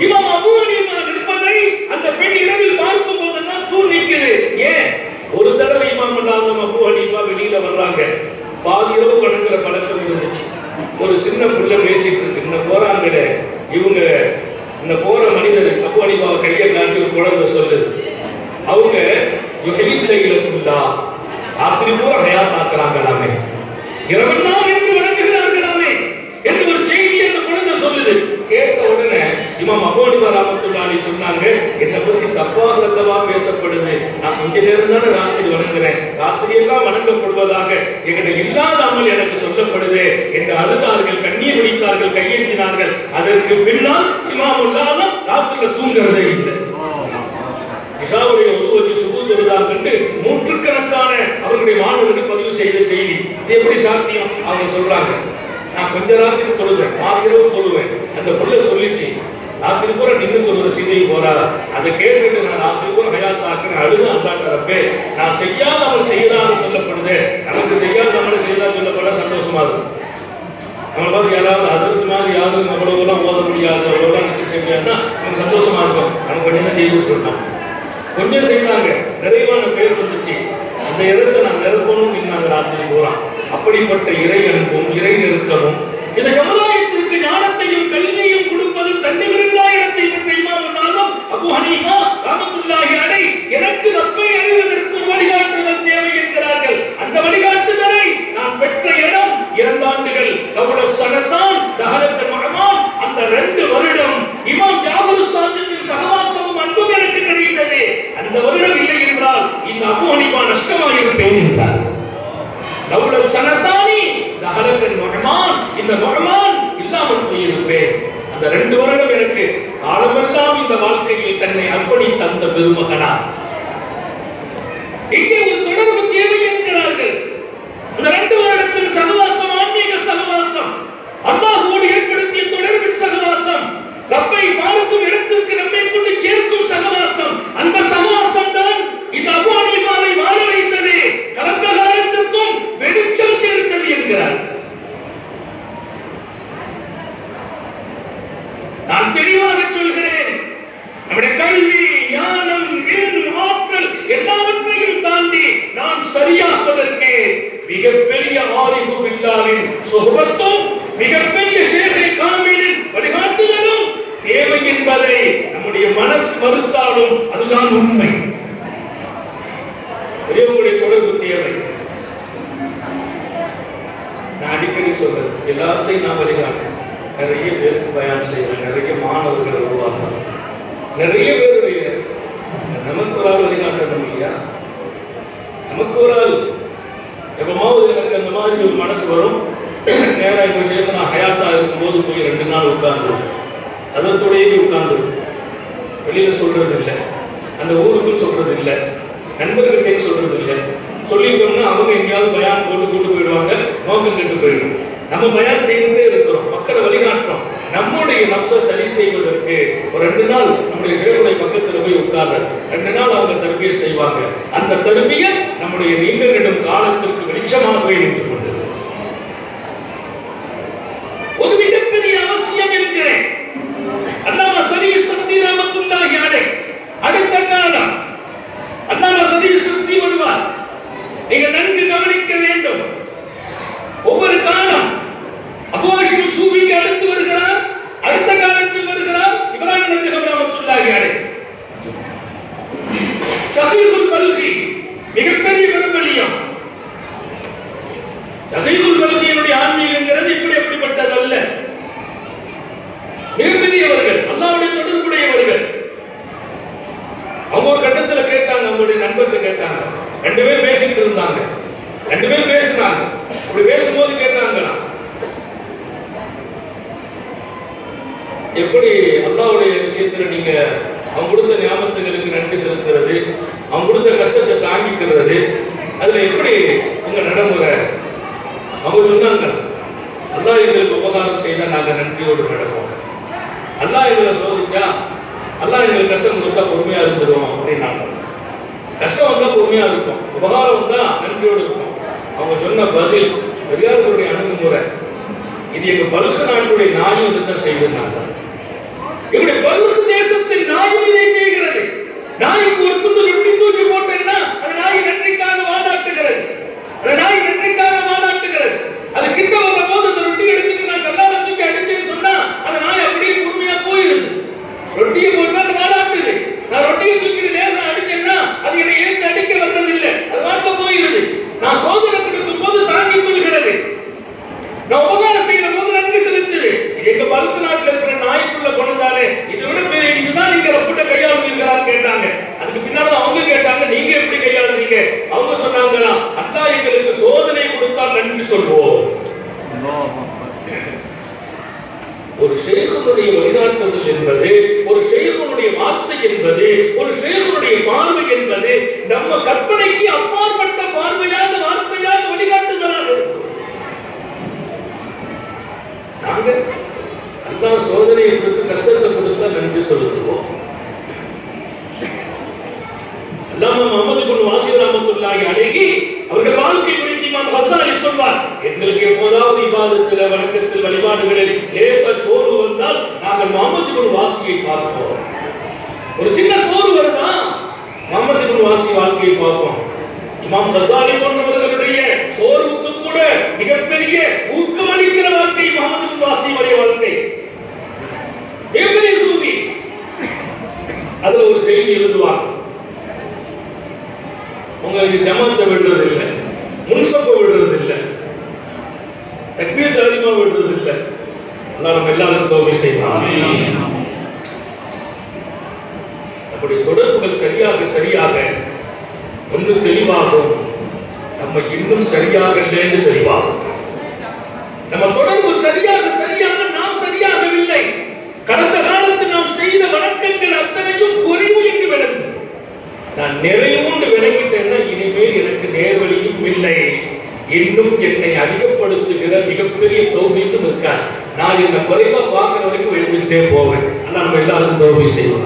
இமாம் அபூ ஹனீஃபா நிற்பதை அந்த பெண் இரவில் பார்க்கும் போதெல்லாம் தூண் நிற்குது. ஏன்? ஒரு தடவை இமாம் அபூ ஹனீஃபா வெளியில வர்றாங்க, பாதி இரவு கடக்கிற பழக்கம் இருந்துச்சு. ஒரு சின்ன புள்ள பேசிட்டு இருக்கு, இந்த போறாங்களே இவங்க, இந்த போற மனிதர் அபூ ஹனீஃபாவை கையை காட்டி ஒரு குழந்தை சொல்லுது, அவங்க யுஹில்லைலா ராத்திரி பூரா ஹயாத் ஆக்குறாங்களாமே, இரவெல்லாம் என்று வணங்குகிறார்களாமே என்று ஒரு செய்தி அந்த குழந்தை சொல்லுது. கேட்ட உடனே இமாம் அபூ ஹனீஃபா ரஹ்மத்துல்லாஹி அலைஹி சொன்னாங்க, என்னை பற்றி தப்பாக அல்லவா பேசப்படுது, நான் கொஞ்ச நேரம் தானே ராத்திரி வணங்குறேன், ராத்திரி எல்லாம் வணங்கப்படுவதாக எங்களை இல்லாத அமல் எனக்கு சொல்லப்படுது என்று அழுதார்கள், கண்ணீர் வடித்தார்கள், கையேந்தினார்கள். அதற்கு பின்னால் இமாமுல்லாஹ் ராத்திரில தூங்குறதே இல்லை. இஷாவுடைய உது வச்சு சுபு தொழுதாங்க என்று நூற்றுக்கணக்கான அவர்களுடைய மாணவர்கள் பதிவு செய்த செய்தி. இது எப்படி சாத்தியம்? அவங்க சொல்றாங்க, நான் கொஞ்ச ராத்திரி தொழுவேன், மாத்திரவும் தொழுவேன், அந்த புள்ள சொல்லிச்சு ராத்திரி பூரா நின்று தொழுற செய்தி போறாரா, அதை கேட்டுட்டு நான் ராத்திரி பூரா ஹயாத் ஆக்குறேன், அழுது அல்லாட்ட ரப்பே, நான் செய்யாத அவள் செய்யலான்னு சொல்லப்படுது, நமக்கு செய்யாத நம்மளை செய்யலாம் சொல்லப்பட சந்தோஷமா இருக்கும். நம்ம பார்த்து யாராவது அதற்கு மாதிரி யாரும் அவ்வளவுலாம் ஓத முடியாது, அவ்வளவுலாம் செய்ய முடியாதுன்னா நமக்கு சந்தோஷமா இருக்கும். நம்ம கொஞ்சம் தான் செய்து விட்டுருக்கோம், கொஞ்சம் செய்தாங்க, நிறைவான பேர் வந்துச்சு, அந்த இடத்தை நான் நிரப்பணும் நாங்கள் ராத்திரி போறோம். அப்படிப்பட்ட இறை அன்பும் இறை நெருக்கமும் இந்த சமுதாயத்திற்கு ஞானத்தையும் கல்வியையும் கொடுப்பதில் தன்னிகரில்லா இடத்தை பெற்ற இமாம் அபூ ஹனீஃபா ரஹ்மத்துல்லாஹி அலைஹி எனக்கு ரப்பை அறிவதற்கு ஒரு வழிகாட்டுதல் தேவை என்கிறார்கள். அந்த வழிகாட்டுதலை நான் பெற்ற இடம் 2 ஆண்டுகள் கவுல சனத்தான் தஹலத் மஹமான். அந்த 2 வருடம் இமாம் ஜாஃபர் சாதிக்கின் சகவாசமும் அன்பும் எனக்கு கிடைத்தது. அந்த வருடம் இல்லை என்றால் இந்த அபூ ஹனீஃபா நஷ்டமாயிருப்பேன் என்றார். கவுல சனத்தானி தஹலத் மஹமான், இந்த மஹமான் இல்லாமல் போயிருப்பேன். அந்த 2 வருடம் எனக்கு காலமெல்லாம் இந்த வாழ்க்கையில் தன்னை அர்ப்பணித்த அந்த பெருமகனா. இங்கே ஒரு தொடர்பு தேவை என்கிறார்கள். அந்த 2 வருடத்தின் சகவாசம் ஆன்மீக சகவாசம், அல்லாஹ்வோடு ஏற்படுத்திய தொடர்பின் சகவாசம். சொன்னாலும் அதுதான் உண்மை. பெரியவங்களுடைய தொடர்பு தேவை. நான் அடிக்கடி சொல்றது, எல்லாத்தையும் நான் வழிகாட்டேன். நிறைய பேருக்கு பயன் செய்வேன், நிறைய மாணவர்களை உருவாக்குறேன், நிறைய பேருடைய நமக்கு ஒரு ஆள் வழிகாட்டணும் இல்லையா? நமக்கு ஒரு ஆள் எப்பமாவது எனக்கு அந்த மாதிரி ஒரு மனசு வரும். நேராக இப்போ சேர்ந்து நான் ஹயாத்தா இருக்கும்போது போய் 2 நாள் உட்கார்ந்துருவேன். அதோடையே உட்கார்ந்துருவேன். வெளியில சொல்றது இல்லை, அந்த ஊருக்கும் சொல்றது இல்லை, நண்பர்களுக்கே சொல்றது இல்லை. சொல்லிட்டோம்னா அவங்க எங்கேயாவது பயான் போட்டு கூட்டு போயிடுவாங்க, நோக்கம் கெட்டு போயிடும். நம்ம பயான் செய்துட்டே இருக்கிறோம், மக்களை வழிகாட்டுறோம். நம்முடைய நப்சை சரி செய்வதற்கு ஒரு 2 நாள் நம்முடைய சேருடைய பக்கத்தில் போய் உட்கார்ற 2 நாள் அவங்க தர்பியை செய்வாங்க. அந்த தர்பியை நம்முடைய நீண்ட நெடும் காலத்திற்கு வெளிச்சமாக இருந்து கொண்டது. ஒரு மிகப்பெரிய அவசியம் இருக்கிறேன். அல்லாமா சலீ சுத்தி ரஹ்மத்துல்லாஹி அலைஹி அடுத்த காலம் அல்லாமா சலீ சுத்தி வருவார். நீங்கள் நன்கு கவனிக்க வேண்டும். ஒவ்வொரு காலம் அபூ ஹாஷிம் சூஃபிக்கு அடுத்து வருகிறார், அடுத்த காலத்தில் வருகிறார் இப்ராஹிம் நஜ்ஜி ரஹ்மத்துல்லாஹி அலைஹி. ஷஹீதுல் பல்கி மிகப்பெரிய பிரபலியம். ஷஹீதுல் பல்கியினுடைய ஆன்மீகங்கிறது இப்படி எப்படிப்பட்டதல்ல. மிகப்பெரியவர்கள், அல்லாஹ்வுடைய தொடர்புடையவர்கள். அவங்க ஒரு கட்டத்தில் கேட்டாங்க, அவங்களுடைய நண்பர்கள் கேட்டாங்க. 2 பேர் பேசிட்டு இருந்தாங்க, 2 பேர் பேசினாங்க. அப்படி பேசும்போது கேட்டாங்களா, எப்படி அல்லாஹ்வுடைய விஷயத்துல நீங்க அவங்க கொடுத்த ஞாபகங்களுக்கு நன்றி செலுத்துறது, அவங்க கொடுத்த கஷ்டத்தை தாங்கிக்கிறது, அதுல எப்படி உங்க நடைமுறை? அவங்க சொன்னாங்க, அல்லாஹ் எங்களுக்கு உபகாரம் செய்தா நாங்க நன்றியோடு நடப்போம். அல்லாஹ் எங்களை சோதிச்சா, அல்லாஹ் எங்களுக்கு கஷ்டம் கொடுத்தா பொறுமையா இருந்துருவோம் அப்படின்னாங்க. கஷ்டம் வந்தா பொறுமையா இருக்கும், உபகாரம் வந்தா நன்றியோடு இருக்கும். அவங்க சொன்ன பதில் பெரியார்களுடைய அணுகுமுறை. இது எங்க பல்கு நாட்டுடைய நாயும் இதுதான் செய்திருந்தாங்க. எங்களுடைய பல்கு தேசத்தின் நாயும் இதை செய்கிறது. நாய்க்கு ஒரு துண்டு ரொட்டி தூக்கி போட்டேன்னா அந்த நாய் நன்றிக்காக வாதாட்டுகிறது, அந்த நாய் நன்றிக்காக வாதாட்டுகிறது. அது கிட்ட வந்த போது அந்த ரொட்டி எடுத்துட்டு நான் கல்லால தூக்கி அடிச்சேன்னு சொன்னா அந்த நாய் அப்படியே பொறுமையா போயிருது. ரொட்டியை போட்டு வாதாட்டுது. நான் ரொட்டியை தூக்கிட்டு நேரம் அடிச்சேன்னா அது என்னை ஏற்று அடிக்க வந்ததில்லை, அது வாட்ட போயிருது. நான் சோதனை கொடுக்கும் போது தாங்கி கொள்கிறது. நான் உபகாரம் செய்யற போது நன்றி செலுத்துது. எங்க பல்கு நாட்டில் இருக்கிற நாய்க்குள்ள கொண்டாலே இதை விட பெரிய இதுதான் நீங்க ரப்பிட்ட கையாளுங்கிறான்னு கேட்டாங்க. அதுக்கு பின்னால அவங்க கேட்டாங்க, நீங்க எப்படி கையாளுறீங்க? அவங்க சொன்னாங்கன்னா, அல்லாஹ் எங்களுக்கு சோதனை கொடுத்தா நன்றி சொல்வோம். ஒரு ஷேഖுடைய வழிகாட்டுதல் என்பது, ஒரு ஷேഖுடைய வார்த்தை என்பது, ஒரு ஷேഖுடைய பார்வை என்பது நம்ம கற்பனைக்கு அப்பாற்பட்ட பார்வையாக வார்த்தையாக வழிகாட்டுதலாக இருக்கும். நாங்க அல்லாஹ் சோதனையை கொடுத்து கஷ்டத்தை கொடுத்தா நன்றி செலுத்துவோம். அல்லாமா முஹம்மது இப்னு வாசிர் ரஹ்மத்துல்லாஹி அலைஹி அவர்கள் வாழ்க்கை குறித்து இமாம் கஸாலி சொல்வார், எங்களுக்கு எப்போதாவது இபாதத்தில் வணக்கத்தில் வழிபாடுகளில் லேசா சோறு வந்தால் நாங்கள் முஹம்மது இப்னு வாசியை பார்ப்போம். ஒரு சின்ன சோறு வருதா முஹம்மது இப்னு வாசி வாழ்க்கையை பார்ப்போம். இமாம் கஸாலி போன்றவர்களுடைய சோர்வுக்கு கூட மிகப்பெரிய ஊக்கமளிக்கிற வாழ்க்கை முஹம்மது இப்னு வாசியுடைய வாழ்க்கை. மிகப்பெரிய சூஃபி. அதுல ஒரு செய்தி எழுதுவாங்க, உங்களுக்கு ஜமாத்தை விடுறது இல்லை, முன்சப்ப விடுறது இல்லை, தக்பீர் அதிகமா விடுறது இல்லை. அல்லாஹ் நம்ம எல்லாருக்கும் தௌபீக் செய்வான். அப்படி தொடர்புகள் சரியாக ஒன்று தெளிவாகும், நம்ம இன்னும் சரியாக இல்லைன்னு தெளிவாகும். நம்ம தொடர்பு சரியாக நாம் சரியாகவில்லை. கடந்த காலத்தில் நாம் செய்த வணக்கங்கள் அத்தனையும் குறைவு என்று விளங்கும். நான் நிறைவுண்டு விளங்கிட்டேன்னா இனிமேல் எனக்கு நேர்வழியும் இல்லை. இன்னும் என்னை அதிகப்படுத்துகிற மிகப்பெரிய தௌபீக்கும் இருக்காது. நான் என்ன குறைவா பார்க்கிற வரைக்கும் எழுந்துகிட்டே போவேன். ஆனால் நம்ம எல்லாருக்கும் தௌபீக் செய்வோம்.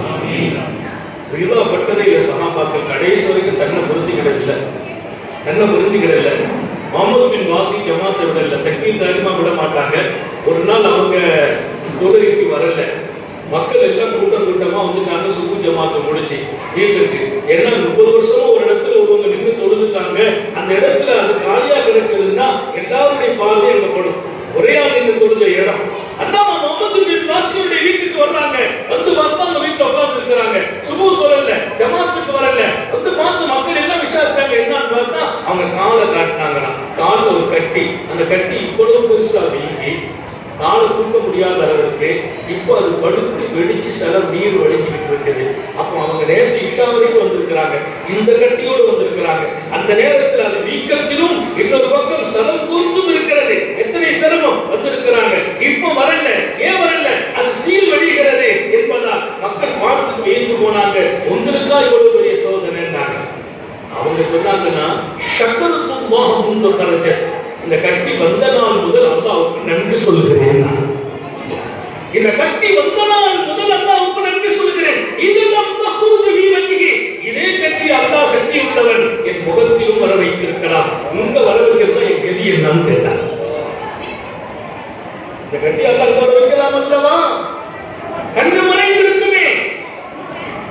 விரிவாப்பட்டதை சஹாபாக்கள் கடைசி வரைக்கும் தன்னை பொருந்திக்கிடல. முஹம்மது பின் வாசி ஜமாத்தை விடல, தக்பீர் தாரிமா விட மாட்டாங்க. ஒரு நாள் அவங்க தொழுகைக்கு வரல, மக்கள் எல்லாம் கூட்டமா வந்துட்டாங்க. சுகு ஜமாத்தை முடிச்சு வீட்டுக்கு, ஏன்னா 30 வருஷமா ஒரு இடத்துல ஒருவங்க நின்று தொழுதுட்டாங்க. அந்த இடத்துல அது காலியா கிடக்குதுன்னா எல்லாருடைய பார்வை அங்க படும். ஒரே ஆள் நின்று தொழுத இடம். அல்லாமா முஹம்மது பின் வாசியுடைய வீட்டுக்கு வர்றாங்க. வந்து பார்த்தா அந்த வீட்டுல உட்கார்ந்து இருக்கிறாங்க. சுபு சொல்லல, நம்மால் தூக்க முடியாத அளவுக்கு இப்போ அது படுத்து வெடிச்சு சில நீர் வடிஞ்சுக்கிட்டு இருக்குது. அப்போ அவங்க நேரத்து இஷா வரைக்கும் வந்திருக்கிறாங்க, இந்த கட்டியோடு வந்திருக்கிறாங்க. அந்த நேரத்தில் அது வீக்கத்திலும் இன்னொரு பக்கம் சலம் கூர்த்தும் இருக்கிறது. எத்தனை சிரமம் வந்திருக்கிறாங்க. இப்போ வரல, ஏன் வரல? அது சீல் வழிகிறது என்பதால் மக்கள் பார்த்து வியந்து போனாங்க. உங்களுக்கா இவ்வளவு பெரிய சோதனைன்னாங்க. அவங்க சொன்னாங்கன்னா ஷக்கரத்துல்லாஹ் முன்பு கரஜ, இந்த கட்டி வந்த நாள் முதல் அல்லாஹ்வுக்கு நன்றி சொல்கிறேன். இந்த கட்டி வந்த நாள் முதல் அல்லாஹ்வுக்கு நன்றி சொல்கிறேன். இதெல்லாம் தஹ்ருது ஃபீ வஜ்ஹி, இதே கட்டி அல்லாஹ் சக்தி உள்ளவன் என் முகத்திலும் வர வைத்திருக்கிறான். உங்க வர வச்சிருந்தா என் கதி என்னன்னு கேட்டார். இந்த கட்டி அல்லாஹ் வர வைக்கலாம் அல்லவா? கண்டு மறைந்திருக்குமே,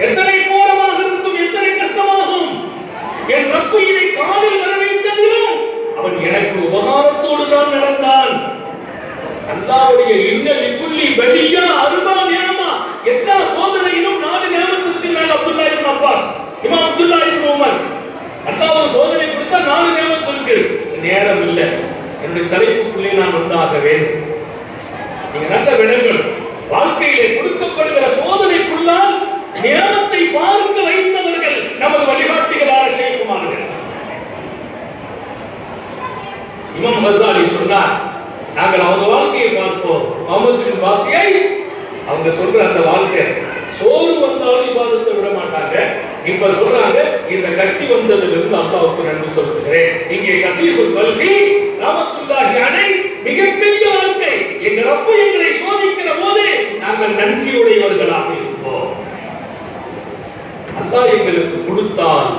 எத்தனை போரமாக இருக்கும், எத்தனை கஷ்டமாகும். என் ரப்பு இதை காலில் வர வைத்ததிலும் அவன் எனக்கு உபகாரத்தோடு தான் நடந்தான். அல்லாஹ்வுடைய இன்னல் இக்குல்லி பலியா அருபா நியமா, எல்லா சோதனையிலும் 4 நியமத்துக்கு நான் அப்துல்லாஹ் இப்னு அப்பாஸ், இமாம் அப்துல்லாஹ் இப்னு உமர், அல்லாஹ் ஒரு சோதனை கொடுத்தா 4 நியமத்து இருக்கு. நேரம் இல்லை, என்னுடைய தலைப்புக்குள்ளே நான் வந்தாக வேண்டும். நீங்க நல்ல விடங்கள் வாழ்க்கையிலே கொடுக்கப்படுகிற சோதனைக்குள்ளால் நியமத்தை பார்க்க வைத்தவர்கள் நமது வழிகாட்டிகளான ஷேகுமார்கள். இமாம் கஸாலி சொன்னார், நாங்கள் அவங்க வாழ்க்கையை பார்ப்போம். முகமது பின் வாசியை அவங்க சொல்ற அந்த வாழ்க்கை, சோறு வந்தாலும் இபாதத்தை விட மாட்டாங்க. இப்ப சொல்றாங்க, இந்த கட்டி வந்ததிலிருந்து அல்லாஹ்வுக்கு நன்றி சொல்கிறேன். இங்கே ஷஃபீஉல் பல்கி ரஹ்மத்துல்லாஹி அலைஹி மிகப்பெரிய வாழ்க்கை. எங்க ரப்பு எங்களை சோதிக்கிற போது நாங்கள் நன்றியுடையவர்களாக இருப்போம். அல்லாஹ் எங்களுக்கு கொடுத்தால்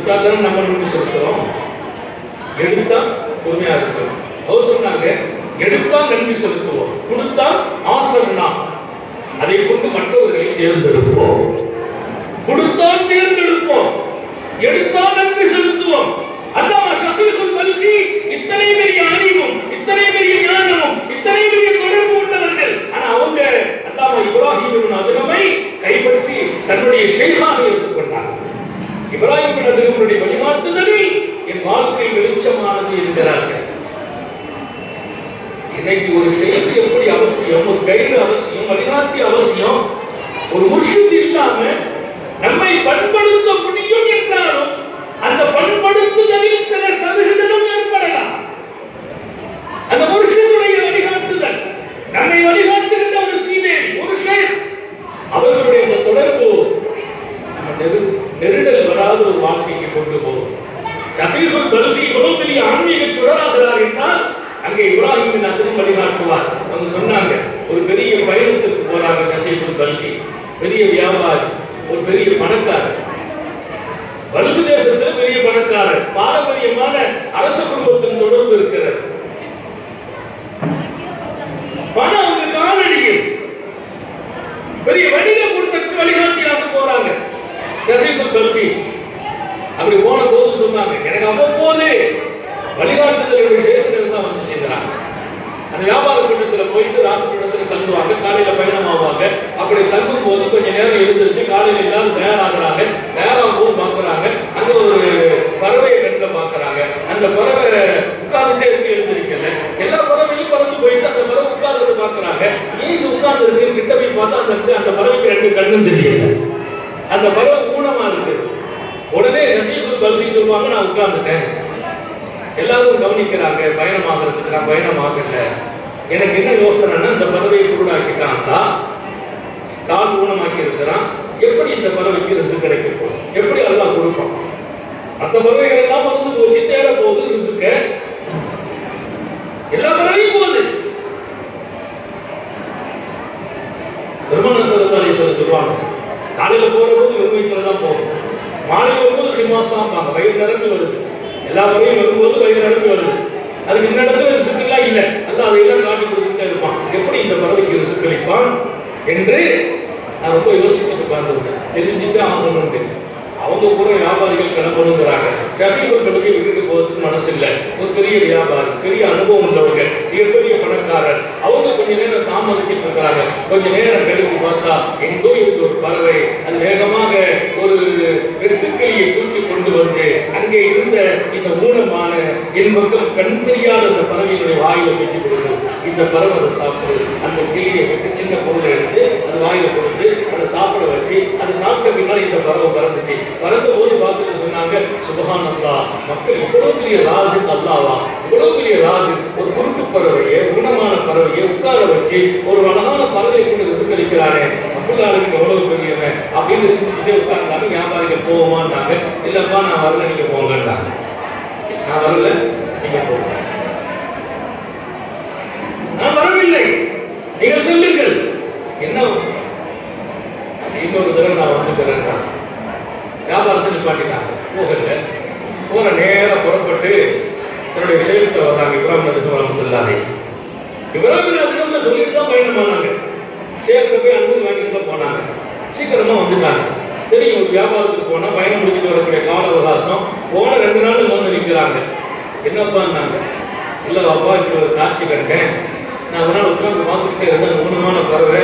தானே நம்ம நன்றி சொல்கிறோம். எடுத்தா பொறுமையா இருக்கிறோம். அவர் சொன்னாங்க, எடுத்தா நன்றி செலுத்துவோம், கொடுத்தா ஆசரணா, அதை கொண்டு மற்றவர்களை தேர்ந்தெடுப்போம். கொடுத்தால் தேர்ந்தெடுப்போம், எடுத்தால் நன்றி செலுத்துவோம். அல்லாஹ் ஷஃபீஉல் பல்கி இத்தனை பெரிய அறிவும், இத்தனை பெரிய ஞானமும், இத்தனை பெரிய தொடர்பு உள்ளவர்கள். ஆனா அவங்க அல்லாஹ் இப்ராஹிம் இப்னு அதுகமை கைப்பற்றி தன்னுடைய ஷேகாக எடுத்துக்கொண்டார். இப்ராஹிம் இப்னு அதுகமுடைய வழிகாட்டுதலில் என் வாழ்க்கை வெளிச்சமானது என்கிறார்கள். இன்னைக்கு ஒரு ஷேக் எப்படி அவசியம், ஒரு கைடு அவசியம், வழிகாட்டி அவசியம். ஒரு முர்ஷித் இல்லாம நம்மை பண்படுத்த முடியும் என்றாலும் அந்த பண்படுத்துதலில் சில சதவீதம் ஏற்படலாம். அந்த முர்ஷிதுடைய வழிகாட்டுதல், நம்மை வழிகாட்டுகின்ற ஒரு சீடர், ஒரு ஷேக், அவர்களுடைய அந்த தொடர்பு நெருடல் வராத ஒரு வாழ்க்கைக்கு கொண்டு போகும். ஷஃபீஉல் பல்கி இவ்வளவு பெரிய ஆன்மீக சுடராகிறார் என்றால் அங்கே இப்ராஹிம் பின் அதுகம் வழிகாட்டுவார். அவங்க சொன்னாங்க, ஒரு பெரிய பயணத்துக்கு போறாங்க ஷஃபீஉல் பல்கி, பெரிய வியாபாரி, ஒரு பெரிய பணக்காரர், பல்கு தேசத்துல பெரிய பணக்காரர், பாரம்பரியமான அரச குடும்பத்தின் தொடர்பு இருக்கிறது. பணம் அவங்க காலடியில் பெரிய வணிக கூட்டத்துக்கு வழிகாட்டியாக போறாங்க ஷஃபீஉல் பல்கி. அப்படி போன போது சொன்னாங்க, எனக்கு அவ்வப்போது வழிகாட்டுதல் விஷயத்தில் தான் வந்து செய்கிறாங்க. அந்த வியாபார கூட்டத்தில் போயிட்டு ராத்திரி கூட்டத்தில் தங்குவாங்க, காலையில பயணமாவாங்க. அப்படி தங்கும் போது கொஞ்சம் நேரம் எழுந்திருச்சு காலையில எல்லாரும் தயாராகிறாங்க. தயாராகும் போது பார்க்குறாங்க, அங்க ஒரு பறவையை கண்ணில் பார்க்குறாங்க. அந்த பறவை உட்கார்ந்துட்டே இருக்கு, எழுந்திருக்கல. எல்லா பறவையும் பறந்து போயிட்டு அந்த பறவை உட்கார்ந்து பார்க்குறாங்க. ஏன் இது உட்கார்ந்து இருக்கு? கிட்ட போய் பார்த்தா அந்த பறவைக்கு 2 கண்ணும் தெரியல. அந்த பறவை ஊனமா இருக்கு. உடனே ஷஃபீஉல் பல்கி சொல்லுவாங்க, நான் உட்கார்ந்துட்டேன், எல்லாரும் கவனிக்கிறாங்க, பயணமாகிறதுக்கு நான் பயணமாகல. எனக்கு என்ன யோசனைன்னா, இந்த பறவையை குருடாக்கிட்டான்டா, கால் ஊனமாக்கி இருக்கிறான், எப்படி இந்த பறவைக்கு ரிஸ்க் கிடைக்கும், எப்படி அல்லாஹ் கொடுப்பான்? மற்ற பறவைகள் எல்லாம் மருந்து போச்சு, தேட போகுது ரிஸ்க, எல்லா பறவையும் போகுது. பெருமானார் ஸல்லல்லாஹு அலைஹி வஸல்லம் சொல்லுவாங்க, காலையில போற போது வெறும் வயிற்றுல தான் போகும், மாலை வரும்போது ஹிமாசாம்பாங்க, வயிறு நிரம்பி வருது. எல்லா முறையும் வரும்போது வயிறு நிரம்பி வருது. அதுக்கு இந்த இடத்துல ரிசுக்கெல்லாம் இல்லை, அல்லாஹ் அதையெல்லாம் காட்டி கொடுத்துட்டே இருப்பான். எப்படி இந்த பறவைக்கு ரிசுக் அளிப்பான் என்று நான் ரொம்ப யோசிச்சுட்டு உட்கார்ந்துருக்கேன். தெரிஞ்சுட்டு ஆகணும்னு அவங்க கூட வியாபாரிகள் கிளம்பணுங்கிறாங்க. ஷஃபீஉல் பல்கி விட்டுட்டு போகிறதுக்கு மனசு இல்லை. ஒரு பெரிய வியாபாரி, பெரிய அனுபவம் உள்ளவங்க, மிகப்பெரிய பணக்காரர், அவங்க கொஞ்ச நேரம் தாமதிச்சுட்டு இருக்கிறாங்க. கொஞ்ச நேரம் கழித்து பார்த்தா எங்கோ இருந்த ஒரு பறவை அது வேகமாக ஒரு வெட்டுக்கிளியை தூக்கி கொண்டு வந்து அங்கே இருந்த இந்த ஊனமான என் பக்கம் கண் தெரியாத அந்த பறவையினுடைய வாயில வச்சு கொடுத்து இந்த பறவை அதை சாப்பிடுது. அந்த கிளியை விட்டு சின்ன பொருளை எடுத்து அது வாயில கொடுத்து அதை சாப்பிட வச்சு அது சாப்பிட்ட பின்னால் இந்த பறவை பறந்துச்சு. பறந்த போது பார்த்துட்டு சொன்னாங்க, சுபஹான் அல்லாஹ், மக்கள் இவ்வளவு பெரிய ராஜு அல்லாவா, இவ்வளவு பெரிய ராஜு ஒரு குருட்டு பறவையை குணமான பறவையை உட்கார வச்சு ஒரு அழகான பறவை கொண்டு ரிசுக்களிக்கிறானே, மக்களுக்கு எவ்வளவு பெரியவன் அப்படின்னு சிந்திச்சுட்டே உட்கார்ந்தாங்க. வியாபாரிகள் போவோமான்னாங்க. இல்லப்பா நான் வரல, நீங்க போங்கன்னாங்க. நான் வரல, நீங்க போங்க. நான் வரவில்லை, நீங்க சொல்லுங்கள். என்ன இன்னொரு தடவை நான் வந்துக்கிறேன். வியாபாரத்தை நிப்பாட்டிட்டாங்க. போகல. போற நேரம் புறப்பட்டு தன்னுடைய செயலத்தை வர்றாங்க. இப்ராஹிம் நபி வரஹ்மத்துல்லாஹி இப்ராஹிம் நபி சொல்லிட்டு தான் பயணமானாங்க. சேலத்தை போய் அன்பு வாங்கிட்டு தான் போனாங்க. சீக்கிரமா வந்துட்டாங்க. சரி, ஒரு வியாபாரத்துக்கு போனா பயணம் முடிச்சுட்டு வரக்கூடிய கால அவகாசம் போன 2 நாள் வந்து நிற்கிறாங்க. என்னப்பான்னாங்க. இல்ல பாப்பா, இப்ப ஒரு காட்சி கண்டேன். நான் ஒரு நாள் உட்கார்ந்து பார்த்துக்கிட்டே இருந்தேன். ஊனமான பறவை,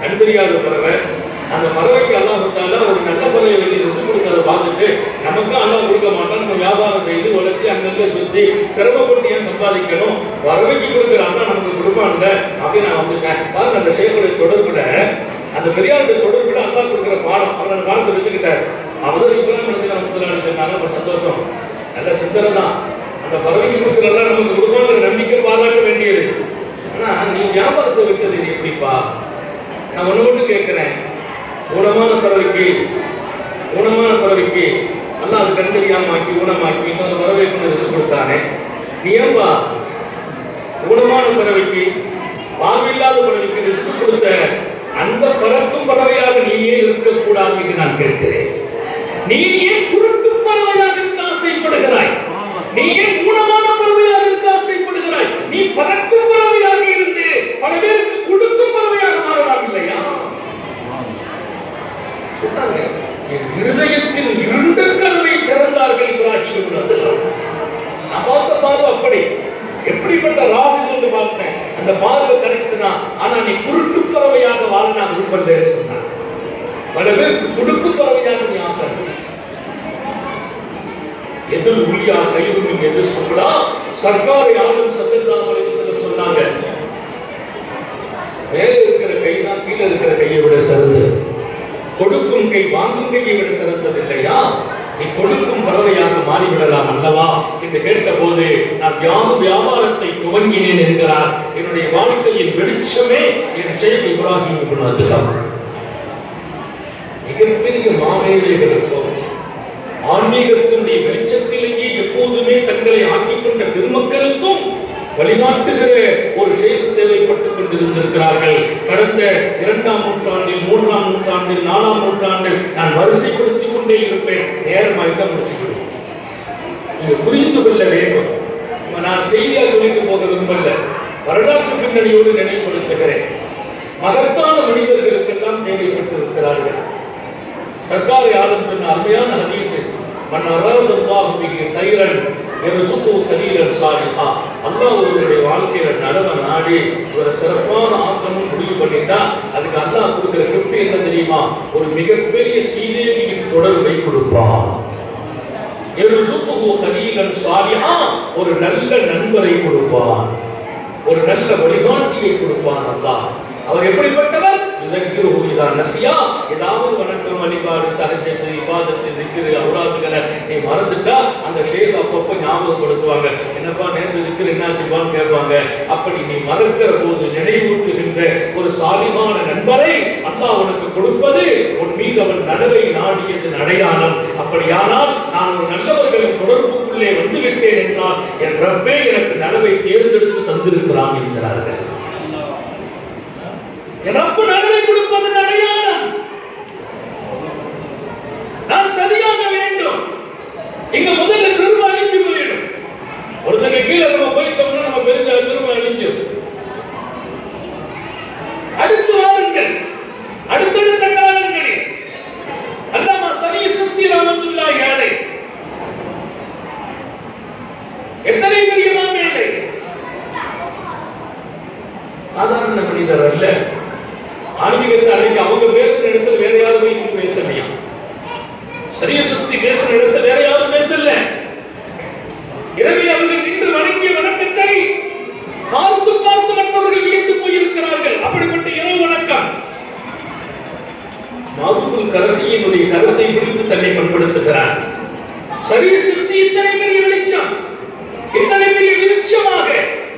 கண் தெரியாத பறவை. அந்த பறவைக்கு அல்லாஹ் கொடுத்தால ஒரு நல்ல பறவை வச்சு ரிசு கொடுத்ததை பார்த்துட்டு நமக்கும் அல்லாஹ் கொடுக்க மாட்டோம். நம்ம வியாபாரம் செய்து உழைச்சி அங்கங்க சுற்றி சிரமப்பட்டு ஏன் சம்பாதிக்கணும், பறவைக்கு கொடுக்குறாங்க நமக்கு கொடுப்பாங்க அப்படின்னு நான் வந்துட்டேன். பாருங்க, அந்த ஷேக்குடைய தொடர்புல, அந்த பெரியாருடைய தொடர்புல அல்லாஹ் கொடுக்குற பாடம். அவர் அந்த பாடத்தை வச்சுக்கிட்டார். அவர் இப்ராஹிம் நபி வரஹ்மத்துல்லாஹி சொன்னாங்க, ரொம்ப சந்தோஷம், நல்ல சிந்தனை தான். அந்த பறவைக்கு கொடுக்குறதெல்லாம் நமக்கு கொடுப்பாங்கிற நம்பிக்கை பாராட்ட வேண்டியது. ஆனா நீ வியாபாரத்தை விட்டது இது எப்படிப்பா? நான் ஒண்ணு மட்டும் கேட்கிறேன். ஊனமான பறவைக்கு அல்லாஹ் அது கண் தெரியாம ஆக்கி ஊனமாக்கி இன்னொரு பறவை கொண்டு ரிசு கொடுத்தானே, நீ ஏன்பா ஊனமான பறவைக்கு பார்வையில்லாத பறவைக்கு ரிசு கொடுத்த அந்த பறக்கும் பறவையாக நீ ஏன் இருக்கக்கூடாது என்று நான் கேட்கிறேன். நீ ஏன் குருட்டு பறவையாக இருக்க ஆசைப்படுகிறாய்? நீ ஏன் ஊனமான பறவையாக இருக்க ஆசைப்படுகிறாய்? நீ பறக்கும் பறவையாக இருந்து பல பேருக்கு கொடுக்கும் பறவையாக மாறலாம் இல்லையா? சொன்னாங்க, என் இருதயத்தில் இருண்ட கதவை திறந்தார்கள் இப்ராஹிம். நான் பார்த்த பார்வை அப்படி, எப்படிப்பட்ட ராசி சொல்லி பார்த்தேன். அந்த பார்வை கரெக்ட் தான். ஆனா நீ குருட்டு பறவையாக வாழ நான் விரும்புகிறேன் சொன்னான். பல பேருக்கு குடுக்கு பறவையாக நீ ஆக. எதில் உளியா கைதும் எது சொல்லா சர்க்காரை ஆளும் ஸல்லல்லாஹு அலைஹி வஸல்லம் சொன்னாங்க, மேலே இருக்கிற கை தான் கீழே இருக்கிற கையை விட சிறந்தது. கொடுக்கும் கை வாங்கும் கையை விட சிறந்தது இல்லையா? நீ கொடுக்கும் பறவையாக மாறிவிடலாம் அல்லவா என்று கேட்ட போது நான் வியாபாரத்தை துவங்கினேன் என்கிறார். என்னுடைய வாழ்க்கையின் வெளிச்சமே என் ஷேக் இப்ராஹிம் இப்னு அத்ஹம். மிகப்பெரிய மாமேதைகளுக்கும் ஆன்மீகத்தினுடைய வெளிச்சத்திலேயே எப்போதுமே தங்களை ஆக்கிக் கொண்ட பெருமக்களுக்கும் வழிகாட்டுகிற ஒரு ஷேக் தேவைப்பட்டுக் கொண்டிருந்திருக்கிறார்கள். கடந்த 2ஆம் நூற்றாண்டில், 3ஆம் நூற்றாண்டில், 4ஆம் நூற்றாண்டில் நான் வரிசைப்படுத்திக் கொண்டே இருப்பேன். நேரமாக முடிச்சுக்கிறேன். நீங்க புரிந்து கொள்ள வேண்டும். நான் செய்தியாக சொல்லிட்டு போக விரும்பல, வரலாற்று பின்னணியோடு நினைவுபடுத்துகிறேன். மகத்தான மனிதர்களுக்கெல்லாம் தேவைப்பட்டிருக்கிறார்கள். சர்க்காரை ஆளும் சொன்ன அருமையான ஹதீஸ், மன் அரதல்லாஹு பிஹி கைரன் யர்சுகு கலீலன் சாலிஹா. அல்லாஹ் ஒருவருடைய வாழ்க்கையில நலவ நாடி ஒரு சிறப்பான ஆக்கமும் முடிவு பண்ணிட்டா அதுக்கு அல்லாஹ் கொடுக்கிற கிஃப்ட் என்ன தெரியுமா? ஒரு மிகப்பெரிய சீதேவியின் தொடர்பை கொடுப்பான். யர்சுகு கலீலன் சாலிஹா, ஒரு நல்ல நண்பரை கொடுப்பான், ஒரு நல்ல வழிகாட்டியை கொடுப்பான் அல்லாஹ். அவர் எப்படிப்பட்டவர்? ஏதாவது வணக்கம் வழிபாடு தஹஜ்ஜத் இபாதத் திக்ர் அவுராதுகளை நீ மறந்துட்டா அந்த ஷேக் அப்பப்போ ஞாபகப்படுத்துவாங்க. என்னப்பா நேற்று திக்ர் என்னாச்சுப்பான்னு கேட்பாங்க. அப்படி நீ மறக்கிற போது நினைவூட்டுகின்ற ஒரு சாலிகான நண்பரை அல்லாஹ் உனக்கு கொடுப்பது உன் மீது அவன் நனவை நாடியது அடையாளம். அப்படியானால் நான் ஒரு நல்லவர்களின் தொடர்புக்குள்ளே வந்துவிட்டேன் என்றால் என் ரப்பே எனக்கு நனவை தேர்ந்தெடுத்து தந்திருக்கிறான் என்கிறார்கள். எனக்கு நன்மை கொடுப்பது அடையாளம். நான் சரியாக வேண்டும். இங்க முதல்ல பெருமை அழிஞ்சு போயிடும். ஒருத்தங்க கீழே நம்ம போயிட்டோம்னா நம்ம பெருமை அழிஞ்சு. அடுத்து வாருங்கள், அடுத்தடுத்த காலங்களில் அல்லாமா சரி சுத்தி ரஹ்மத்துல்லாஹி அலைஹி எத்தனை பெரிய மாமேதை. சாதாரண மனிதர் அல்ல. ஆன்மீகத்தை அன்னைக்கு அவங்க பேசுற இடத்துல வேற யாருமே பேசலையா? சரிய சுத்தி பேசுற இடத்துல வேற யாரும் பேசல. இரவில் அவர்கள் நின்று வணங்கிய வணக்கத்தை பார்த்து பார்த்து மற்றவர்கள் வியந்து போயிருக்கிறார்கள். அப்படிப்பட்ட இரவு வணக்கம். மாதுகுல் கரசியினுடைய கருத்தை பிடித்து தன்னை பண்படுத்துகிறார். சரிய சுத்தி இத்தனை பெரிய வெளிச்சம், இத்தனை பெரிய வெளிச்சமாக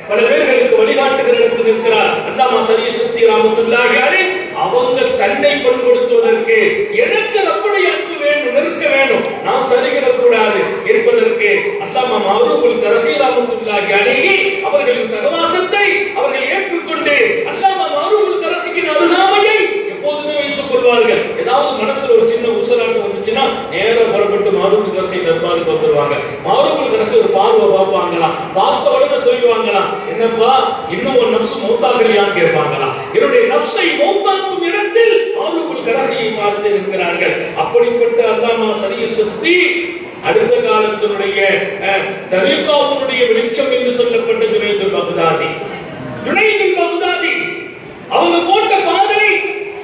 பல பேர்களுக்கு வழிகாட்டுகிற இடத்தில் இருக்கிறார். அல்லாமா சரிய சுத்தி ரஹ்மத்துல்லாஹி அலைஹி அவங்க தன்னை பண்படுத்துவதற்கு எனக்கு அப்படி அன்பு வேண்டும், நெருக்க வேண்டும், நான் சரிகிடக்கூடாது என்பதற்கு அல்லாமா மாதுகுல் கரசி ரஹ்மத்துல்லாஹி அலைஹி அவர்களின் சகவாசத்தை அவர்கள் ஏற்றுக்கொண்டு அல்லாமா மாதுகுல் கரசியின் அருகாமையை எப்போதுமே வைத்துக் கொள்வார்கள். ஏதாவது மனசுல ஒரு சின்ன உசராட்டம் வந்துச்சுன்னா நேரம் புறப்பட்டு மாதுகுல் கரசி தர்பாருக்கு வந்துருவாங்க. மாதுகுல் கரசி ஒரு பார்வை பார்ப்பாங்களாம். பார்த்த உடனே சொல்லுவாங்களாம், என்னப்பா இன்னும் ஒரு நப்சு மௌத்தாகலையான்னு கேட்பாங்களாம். என்னுடைய நப்சை மௌத்தாக்கும் இடத்தில் மாதுகுல் கரசியை பார்த்து இருக்கிறார்கள். அப்படிப்பட்ட அல்லாமா சரிய சுத்தி அடுத்த காலத்தினுடைய தரீகாவுடைய வெளிச்சம் என்று சொல்லப்பட்ட ஜுனைதுல் பக்தாதி. ஜுனைதுல் பக்தாதி அவங்க போட்ட பாதை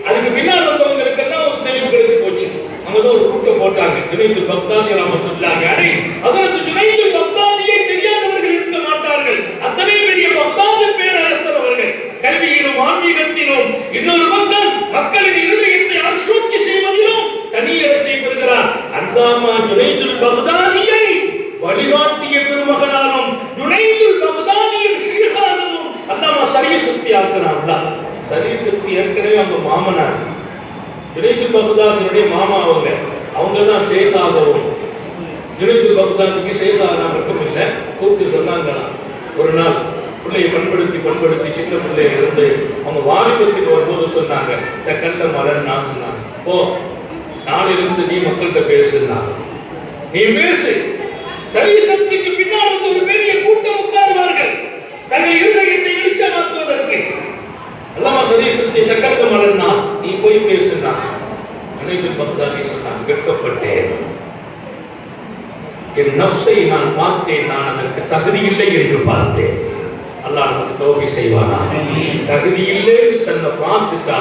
அதுக்கு பின்னால் வந்தவங்களுக்கெல்லாம் ஒரு தெளிவு கிடைச்சு போச்சு. அவங்கதான் ஒரு கூட்டம் போட்டாங்க, ஜுனைதுல் பக்தாதி ரஹ்மத்துல்லாஹி அலைஹி. அதற்கு ஜுனைதுல் பக்தாதியை தெரியாதவர்கள் இருக்க மாட்டார்கள். அத்தனை பெரிய பக்தாது பேரரசர் அவர்கள். கல்வியிலும் ஆன்மீகத்திலும் இன்னொரு பக்கம் மக்களின் இருதயத்தை ஆட்சி செய்வதிலும் தனி இடத்தை பெறுகிறார். அல்லாமா ஜுனைதுல் பக்தாதியை வழிகாட்டிய பெருமகனாலும் ஜுனைதுல் பக்தாதியின் ஷீகாகவும் அல்லாமா சரிய சுத்தி ஆக்குறாங்க. சரிய சுத்தி ஏற்கனவே அவங்க மாமனார், ஜுனைதுல் பக்தாதியுடைய மாமா அவங்க தான் ஷேகாகவும். ஜுனைதுல் பக்தாதிக்கு ஷேகானா மட்டும் இல்லை, கூப்பிட்டு சொன்னாங்களாம். ஒரு நாள் பிள்ளையை பண்படுத்தி சின்ன பிள்ளைய இருந்து அவங்க வாலிபத்துக்கு வரும்போது சொன்னாங்க, தக்கல்ல மலர்னா சொன்னாங்க, ஓ நாளிலிருந்து நீ மக்கள்கிட்ட பேசுனா, நீ பேசு. சரிய சக்திக்கு பின்னால் வந்து ஒரு பெரிய கூட்டம் உட்கார்வார்கள் தங்கள் இருதயத்தை வெளிச்சமாக்குவதற்கு. அல்லாமா சரிய சக்தி தக்கல்ல மலர்னா நீ போய் பேசுனா. ஜுனைதுல் பக்தாதி சொன்னாங்க, வெட்கப்பட்டேன், என் நஃப்ஸை நான் பார்த்தேன், நான் அதற்கு தகுதி இல்லை என்று பார்த்தேன். அல்லாஹ் நமக்கு தௌஃபீக் செய்வானா? தகுதி இல்லை என்று தன்னை பார்த்துட்டா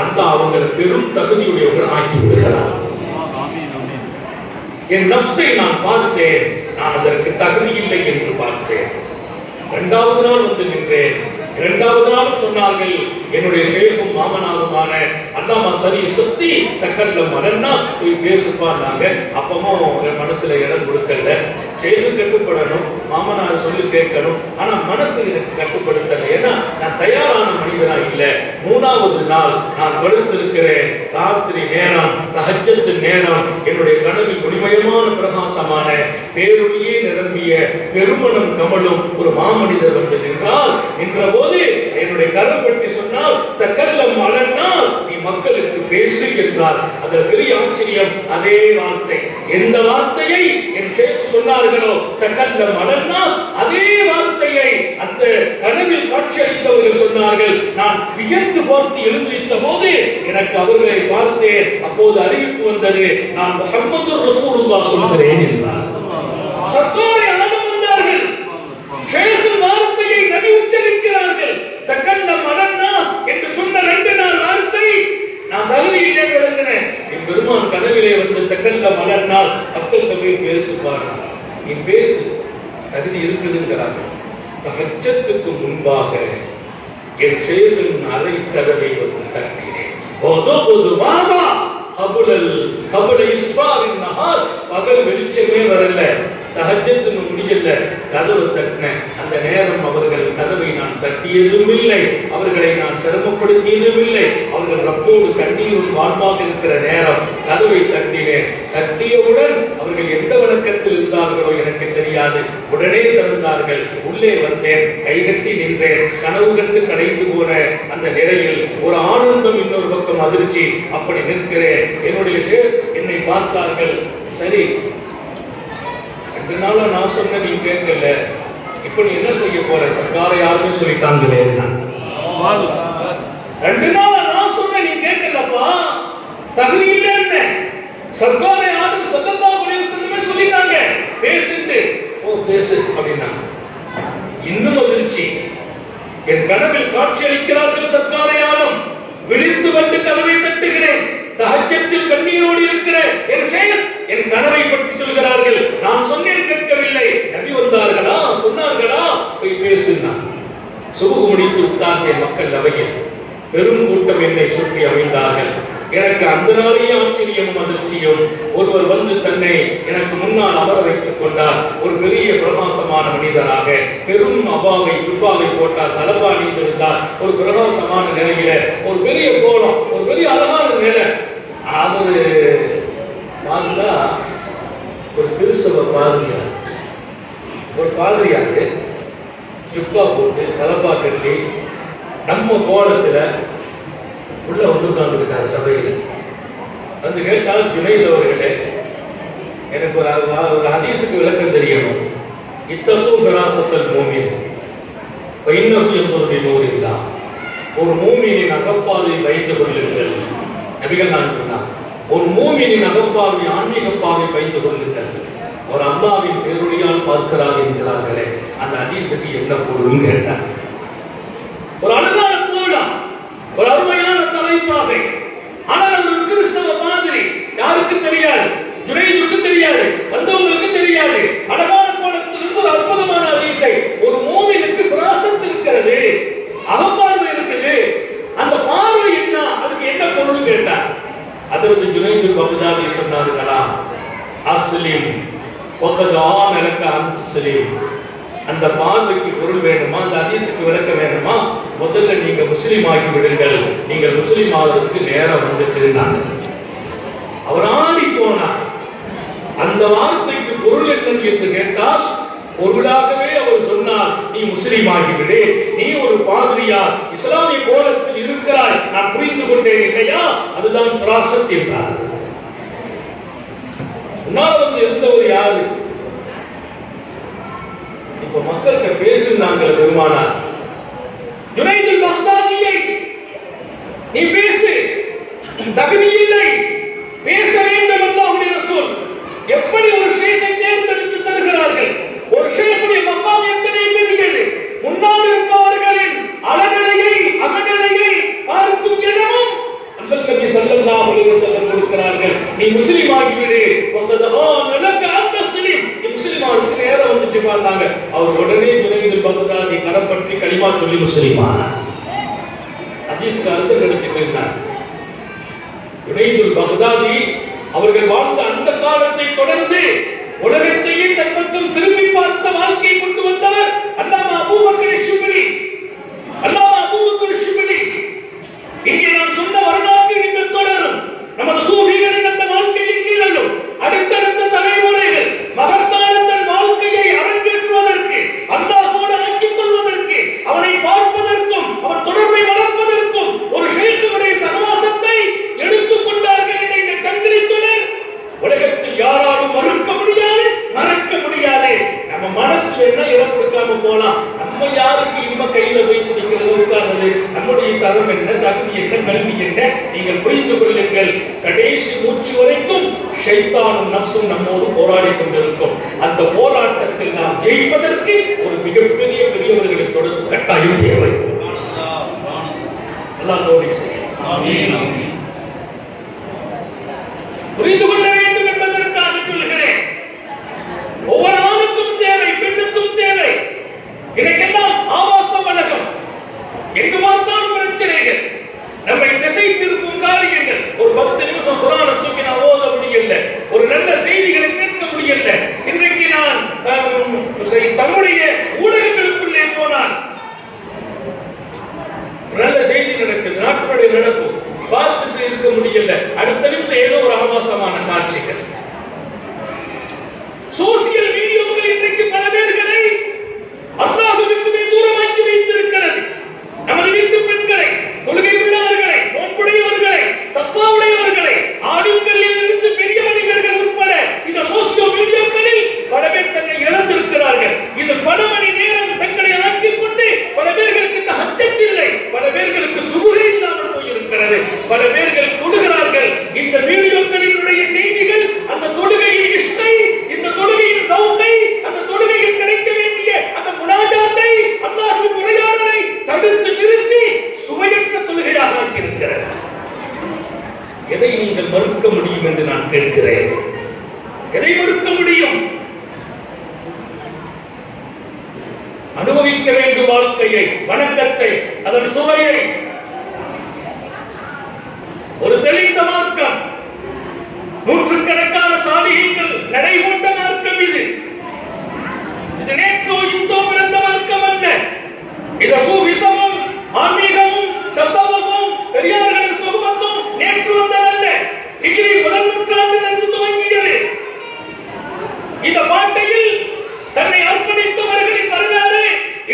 அல்லாஹ் அவங்களை பெரும் தகுதியுடையவர்கள் ஆக்கி விடுகிறார். என் நஃப்ஸை நான் பார்த்தேன், நான் அதற்கு தகுதி இல்லை என்று பார்த்தேன். இரண்டாவது நாள் வந்து நின்றேன். இரண்டாவது நாள் சொன்னார்கள், என்னுடைய ஷேகும் மாமனாருமான அல்லாமா சரிய சுத்தி தக்கல்ல மலர்னா போய் பேசுப்பாங்க. அப்பமும் என் மனசுல இடம் கொடுக்கல. ஷேகு கட்டுப்படணும், மாமனார் சொல்லி கேட்கணும், ஆனா மனசு எனக்கு கட்டுப்படுத்தல. ஏன்னா நான் தயாரான மனிதனா இல்லை. மூணாவது நாள் நான் படுத்திருக்கிறேன். ராத்திரி நேரம், தஹஜ்ஜத் நேரம். என்னுடைய கனவில் ஒளிமயமான பிரகாசமான பேரொளியே நிரம்பிய பெருமணம் கமலும் ஒரு மாமனிதர் வந்து நின்றால், நின்றபோது என்னுடைய கரம் பற்றி சொன்னால், தக்கல்லம் மலர்னால் நீ மக்களுக்கு பேசு என்றார். அதில் பெரிய ஆச்சரியம். அதே வார்த்தை, எந்த வார்த்தையை என் ஷேக் சொன்னார்களோ தக்கல்லம் மலர்னால், அதே வார்த்தையை அந்த கனவில் காட்சியளித்தவர்கள் சொன்னார்கள். நான் வியந்து பார்த்து எழுந்திருத்த போது எனக்கு அவர்களை பார்த்தேன். அப்போது அறிவிப்பு வந்தது, நான் முஹம்மது ரசூலுல்லாஹ் சொல்கிறேன் என்றார். சத்தோரை ஆலம் வந்தார்கள். ஷேக் வார்த்தையை நபி உச்சரிக்கிறார்கள். தக்கல்லம் மலர்னால் என்று சொன்ன 2 நாள் வார்த்தை நான் தகுதியிலே விளங்கினேன். என் பெருமான் கனவிலே வந்து தக்கல்லம் மலர்னால் மக்கள் போய் பேசுவார், நீ பேசு, தகுதி இருக்குதுங்கிறாங்க. தஹஜ்ஜத்துக்கு முன்பாக என் ஷேகின் அறை கதவை வந்து தட்டினேன். பொதுவாக பகல் வெளிச்சமே வரல, தஹஜ்ஜத் முடியல, கதவு தட்டின அந்த நேரம் அவர்கள் கதவை நான் தட்டியதும் இல்லை, அவர்களை நான் சிரமப்படுத்தியதும் இல்லை. அவர்கள் ரப்போடு கண்ணீரும் வாழ்வாக இருக்கிற நேரம் கதவை தட்டினேன். தட்டியவுடன் அவர்கள் எந்த வழக்கத்தில் இருந்தார்களோ எனக்கு தெரியாது, உடனே திறந்தார்கள். உள்ளே வந்தேன், கைகட்டி நின்றேன். கனவு கண்டு கலைந்து போன அந்த நிலையில் ஒரு ஆனந்தம், இன்னொரு பக்கம் அதிர்ச்சி. அப்படி நிற்கிறேன். என்னுடைய ஷேக் என்னை பார்த்தார்கள். சரி, 2 நாளா நான் சொன்ன நீ கேட்கல, இப்ப நீ என்ன செய்ய போற? சர்க்கார யாருமே சொல்லிட்டாங்களே. 2 நாளா நான் சொன்ன நீ கேட்கலப்பா, தகுதி இல்லைன்னு சர்க்கார யாரும் ஸல்லல்லாஹு அலைஹி வஸல்லம் சொல்லிட்டாங்க, பேசுட்டு. ஓ பேசு அப்படின்னா இன்னும் அதிர்ச்சி. என் கனவில் காட்சி அளிக்கிறார்கள் சர்க்காரை ஆலம். விழித்து வந்து கதவை தட்டுகிறேன். தஹஜ்ஜத்தில் கண்ணீரோடு இருக்கிற என் ஷேக் என் கனவை பற்றி சொல்கிறார்கள். நான் சொன்னேன், கேட்கவில்லை. நபி வந்தார்களா, சொன்னார்களா, போய் பேசுனான். சுபுகு முடித்து உட்கார்ந்த மக்கள் அவையில் பெரும் கூட்டம் என்னை சுற்றி அமைந்தார்கள். எனக்கு அந்த நாளையே ஆச்சரியமும் அதிர்ச்சியும். ஒருவர் வந்து தன்னை எனக்கு முன்னால் அமர வைத்துக் கொண்டார். ஒரு பெரிய பிரகாசமான மனிதராக, பெரும் அபாவை துப்பாவை போட்டார், தலப்பா அணிந்திருந்தார். ஒரு பிரகாசமான நிலையில ஒரு பெரிய கோலம், ஒரு பெரிய அழகான நிலை. அவரு பார்த்தா ஒரு கிறிஸ்தவ பாதிரியார், ஒரு பாதிரியாரு துப்பா போட்டு தலப்பா கட்டி நம்ம கோலத்துல உள்ள வந்து உட்கார்ந்துருக்காரு சபையில். வந்து கேட்டால், ஜுனைத் அவர்களே, எனக்கு ஒரு ஹதீஸுக்கு விளக்கம் தெரியணும். இத்தகு பிராசத்தல் மூமின் வைன்னகு என்பதை நூறில்லா. ஒரு மூமினின் அகப்பார்வை வைத்துக் கொள்ளுங்கள். நபிகள் நான் சொன்னார், ஒரு மூமினின் அகப்பார்வை ஆன்மீக பார்வை வைத்துக் கொள்ளுங்கள். ஒரு அல்லாவின் பேரொழியால் பார்க்கிறார் என்கிறார்களே, அந்த ஹதீஸுக்கு என்ன பொருள் கேட்டார். ஒரு அழகான கோலம், ஒரு அருமையான தலைப்பாக. ஆனால் அது ஒரு கிறிஸ்தவ மாதிரி. யாருக்கு தெரியாது? ஜுனைதுக்கு தெரியாது, வந்தவங்களுக்கு தெரியாது. அழகான கோலத்திலிருந்து ஒரு அற்புதமான ஹதீஸை, ஒரு மூமினுக்கு ஃபிராசத் இருக்கிறது, அகப்பார்வை இருக்குது. அந்த பார்வை என்ன, அதுக்கு என்ன பொருள் கேட்டார். அதற்கு ஜுனைது பக்தாதி சொன்னார்களா, அஸ்லிம் வகதான் லக அன்ஸ்லிம். அந்த பார்வைக்கு பொருள் வேணுமா, அந்த ஹதீஸுக்கு விளக்கம் வேணுமா, முதல்ல நீங்க முஸ்லிம் ஆகி விடுங்கள். நீங்கள் முஸ்லிம் ஆகிறதுக்கு நேரம் வந்துட்டு அவர் ஆடி போனார். அந்த வார்த்தைக்கு பொருள் என்ன என்று கேட்டால், பொருளாகவே அவர் சொன்னார், நீ முஸ்லிம் ஆகிவிடு, நீ ஒரு பாதிரியார் இஸ்லாமிய கோலத்தில் இருக்கிறாய், நான் புரிந்து கொண்டேன் இல்லையா, அதுதான் ஃபிராசத் என்றார். முன்னால் வந்து இருந்தவர் யாரு? இப்ப மக்கள்கிட்ட பேசுனாங்கள் பெருமானார், ஜுனைதுல் பக்தாதியை நீ பேசு, தகுதி இல்லை, பேச வேண்டும். அல்லாஹ்வுடைய ரசூல் எப்படி ஒரு ஷேக்கை தேர்ந்தெடுத்து தருகிறார்கள். ஒரு ஷேக்குடைய மகாம் என்பதை பெரியது. முன்னால் இருப்பவர்களின் அலநிலையை அகநிலையை பார்க்கும் இடமும் அல்லாஹ் நபி ஸல்லல்லாஹு அலைஹி வஸல்லம் கொடுக்கிறார்கள். நீ முஸ்லிம் ஆகிவிடு, வகதான் லக அன்ஸ்லிம். முஸ்லிம் ஆகிறதுக்கு நேரம் வந்துச்சு பார்த்தாங்க. அவர் உடனே ஜுனைதுல் பக்தாதி கரப்பற்றி கலிமா சொல்லி முஸ்லிம் ஆனார். ஹதீஸ்க்கு அர்த்தம் கிடைச்சிருக்கிறார். ஜுனைதுல் பக்தாதி அவர்கள் வாழ்ந்த அந்த காலத்தை தொடர்ந்து உலகத்தையே தன் பக்கம் திரும்பி பார்த்த வாழ்க்கையை கொண்டு வந்தவர் அல்லாமா அபூபக்கர் ஷிப்லி. அல்லாமா அபூபக்கர் ஷிப்லி. இங்கே நான் சொன்ன வரலாற்று நீங்கள் தொடரும். நமது சூஃபிகளின் அந்த வாழ்க்கையின் நிழலும் அடுத்தடுத்த தலைமுறைகள் மகத்தான தன் வாழ்க்கையை அரங்கேற்றுவதற்கு, அல்லாஹ்வோடு ஆக்கிக் கொள்வதற்கு, அவனை பார்ப்பதற்கும் அவன் தொடர்பை வளர்ப்பதற்கும் ஒரு ஷேக்குடைய சகவாசத்தை எடுத்துக் கொண்டார்கள் என்ற இந்த சங்கிலி தொடர் உலகத்தில் யாராலும் மறுக்க முடியாது, மறக்க முடியாது. நம்ம மனசுல என்ன இடம் கொடுக்காம போலாம். நம்ம யாருக்கு இன்ப கையில போய் பிடிக்கிறது உட்கார்ந்தது, நம்முடைய தரம் என்ன, தகுதி என்ன, கல்வி என்ன, நீங்கள் புரிந்து கொள்ளுங்கள். கடைசி மூச்சு வரைக்கும் ஷைத்தானும் நஃப்ஸும் நம்மோடு போராடி கொண்டிருக்கும். அந்த போராட்டத்தில் நாம் ஜெயிப்பதற்கு ஒரு மிகப்பெரிய பெரியவர்களின் தொடர்பு கட்டாயம் தேவை. அல்லாஹ் தௌஃபீக் செய்யட்டும். ஆமீன். புரிந்து கொள்ள வேண்டும் என்பதற்காக சொல்கிறேன். ஒவ்வொரு ஆணுக்கும் தேவை, பெண்ணுக்கும் தேவை. இதற்கெல்லாம் ஆபாசம் வழக்கம். எங்கு பார்த்தாலும் பிரச்சனைகள், நம்மை திசை திருப்பும் காரியங்கள். ஒரு 10 நிமிஷம் குர்ஆனை தூக்கி நான் ஓத முடியல, ஒரு நல்ல செய்திகளை கேட்க முடியல. இன்றைக்கு நான் தம்முடைய ஊடகங்களுக்குள்ளே போனால் நல்ல செய்தி நடக்குது, நாட்டுடைய நடக்கும், பார்த்துட்டு இருக்க முடியல. அடுத்த நிமிஷம் ஏதோ ஒரு ஆபாசமான காட்சிகள். சோசியல் மீடியாக்கள் இன்றைக்கு பல பேர்களை அல்லாஹ்வுக்கு தூரமாக்கி வைத்திருக்கிறது. நமது வீட்டு பெண்களை, தொழுகை உள்ளவர்களை, நோன்புடையவர்களை, தக்வாவுடையவர்களை, ஆளுங்களில் இருந்து பெரிய மனிதர்கள் உட்பட இந்த சோசியல் மீடியாக்களில் பல பேர் தன்னை இழந்திருக்கிறார்கள். இது பல மணி நேரம் தங்களை ஆக்கிக் கொண்டு பல பேர்களுக்கு இந்த ஹஜ்ஜத் இல்லை, பல பேர்களுக்கு சுபுஹ் இல்லாமல் போயிருக்கிறது, பல பேர்கள் தொழுகிறார்கள். இந்த வீடியோக்களினுடைய செய்திகள் அந்த தொழுகையின் இஷ்டை, இந்த தொழுகையின் முடியும் என்று நான் கேட்கிறேன். எதை மறுக்க முடியும்? அனுபவிக்க வேண்டும் வாழ்க்கையை, வணக்கத்தை, அதன் சுவையை. ஒரு தெளிந்த மார்க்கம், நூற்றுக்கணக்கான சாலிகள் நடைபோட்ட மார்க்கம் இது. இது நேற்றோ இந்தோ பிறந்த மார்க்கம் அல்ல. இது சூஃபிசமும் ஆன்மீகமும் தசவமும் பெரியார்களின் சுகமத்தும் நேற்று வந்ததல்ல. ஹிஜ்ரி முதல் நூற்றாண்டிலிருந்து துவங்கியது. இந்த பாட்டையில் தன்னை அர்ப்பணித்தவர்களின் வரலாறு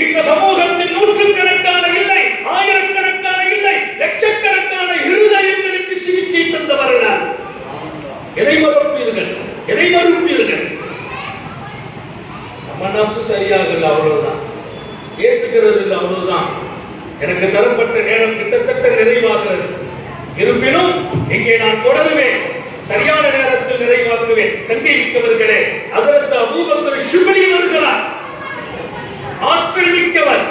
இந்த சமூகத்தில் நூற்றுக்கணக்கான இல்லை, ஆயிரக்கணக்கான இல்லை, லட்சக்கணக்கான இருதயங்களுக்கு சிகிச்சை தந்த வரலாறு. எதை மறுப்பீர்கள்? எதை மறுப்பீர்கள்? நம்ம நப்சு சரியாகல, அவ்வளவுதான். ஏற்றுக்கிறது இல்லை, அவ்வளவுதான். எனக்கு தரப்பட்ட நேரம் கிட்டத்தட்ட நிறைவாகிறது. இருப்பினும் இங்கே நான் தொடருவேன், சரியான நேரத்தில் நிறைவாக்குவேன். சங்கீமிக்கவர்களே, ஹஜ்ரத் அபூபக்கர் ஷிப்லி வருகிறார். ஆற்றல் மிக்கவர்,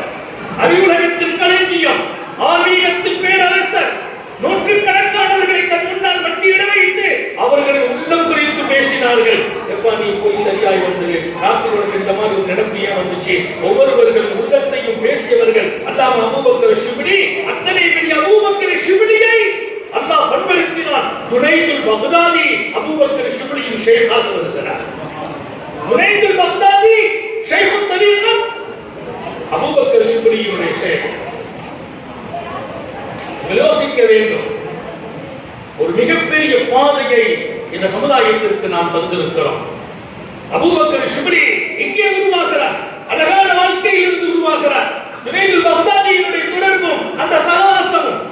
அறிவுலகத்தின் களஞ்சியம், ஆன்மீகத்தின் பேரரசர். நூற்றுக்கணக்கானவர்களை தன் முன்னால் வண்டியிட வைத்து அவர்களை உள்ளம் குறித்து பேசினார்கள். எப்பா நீ போய் சரியாய் வந்தது, ராத்திரிக்கு இந்த மாதிரி ஒரு நினைப்பியா வந்துச்சு. ஒவ்வொருவர்கள் உள்ளத்தையும் பேசியவர்கள். அல்லாஹ் அபூபக்கர் ஷிப்லி, அத்தனை பெரிய அபூபக்கர் ஷிப்லியை அல்லாஹ் பண்படுத்தினான். ஜுனைதுல் பக்தாதி அபூபக்கர் ஷிப்லியின் ஷேகாக வருகிறார். ஜுனைதுல் பக்தாதி ஷேகுத் தரீகா அபூபக்கர் ஷிப்லியுடைய ஷேக். யோசிக்க வேண்டும். ஒரு மிகப்பெரிய பாதையை இந்த சமுதாயத்திற்கு நாம் தந்திருக்கிறோம். அபூபக்கர் ஷிப்லி இங்கே உருவாகிறார். அழகான வாழ்க்கையில் இருந்து உருவாகிறார். ஜுனைதுல் பக்தாதியினுடைய தொடர்பும் அந்த சகாசமும்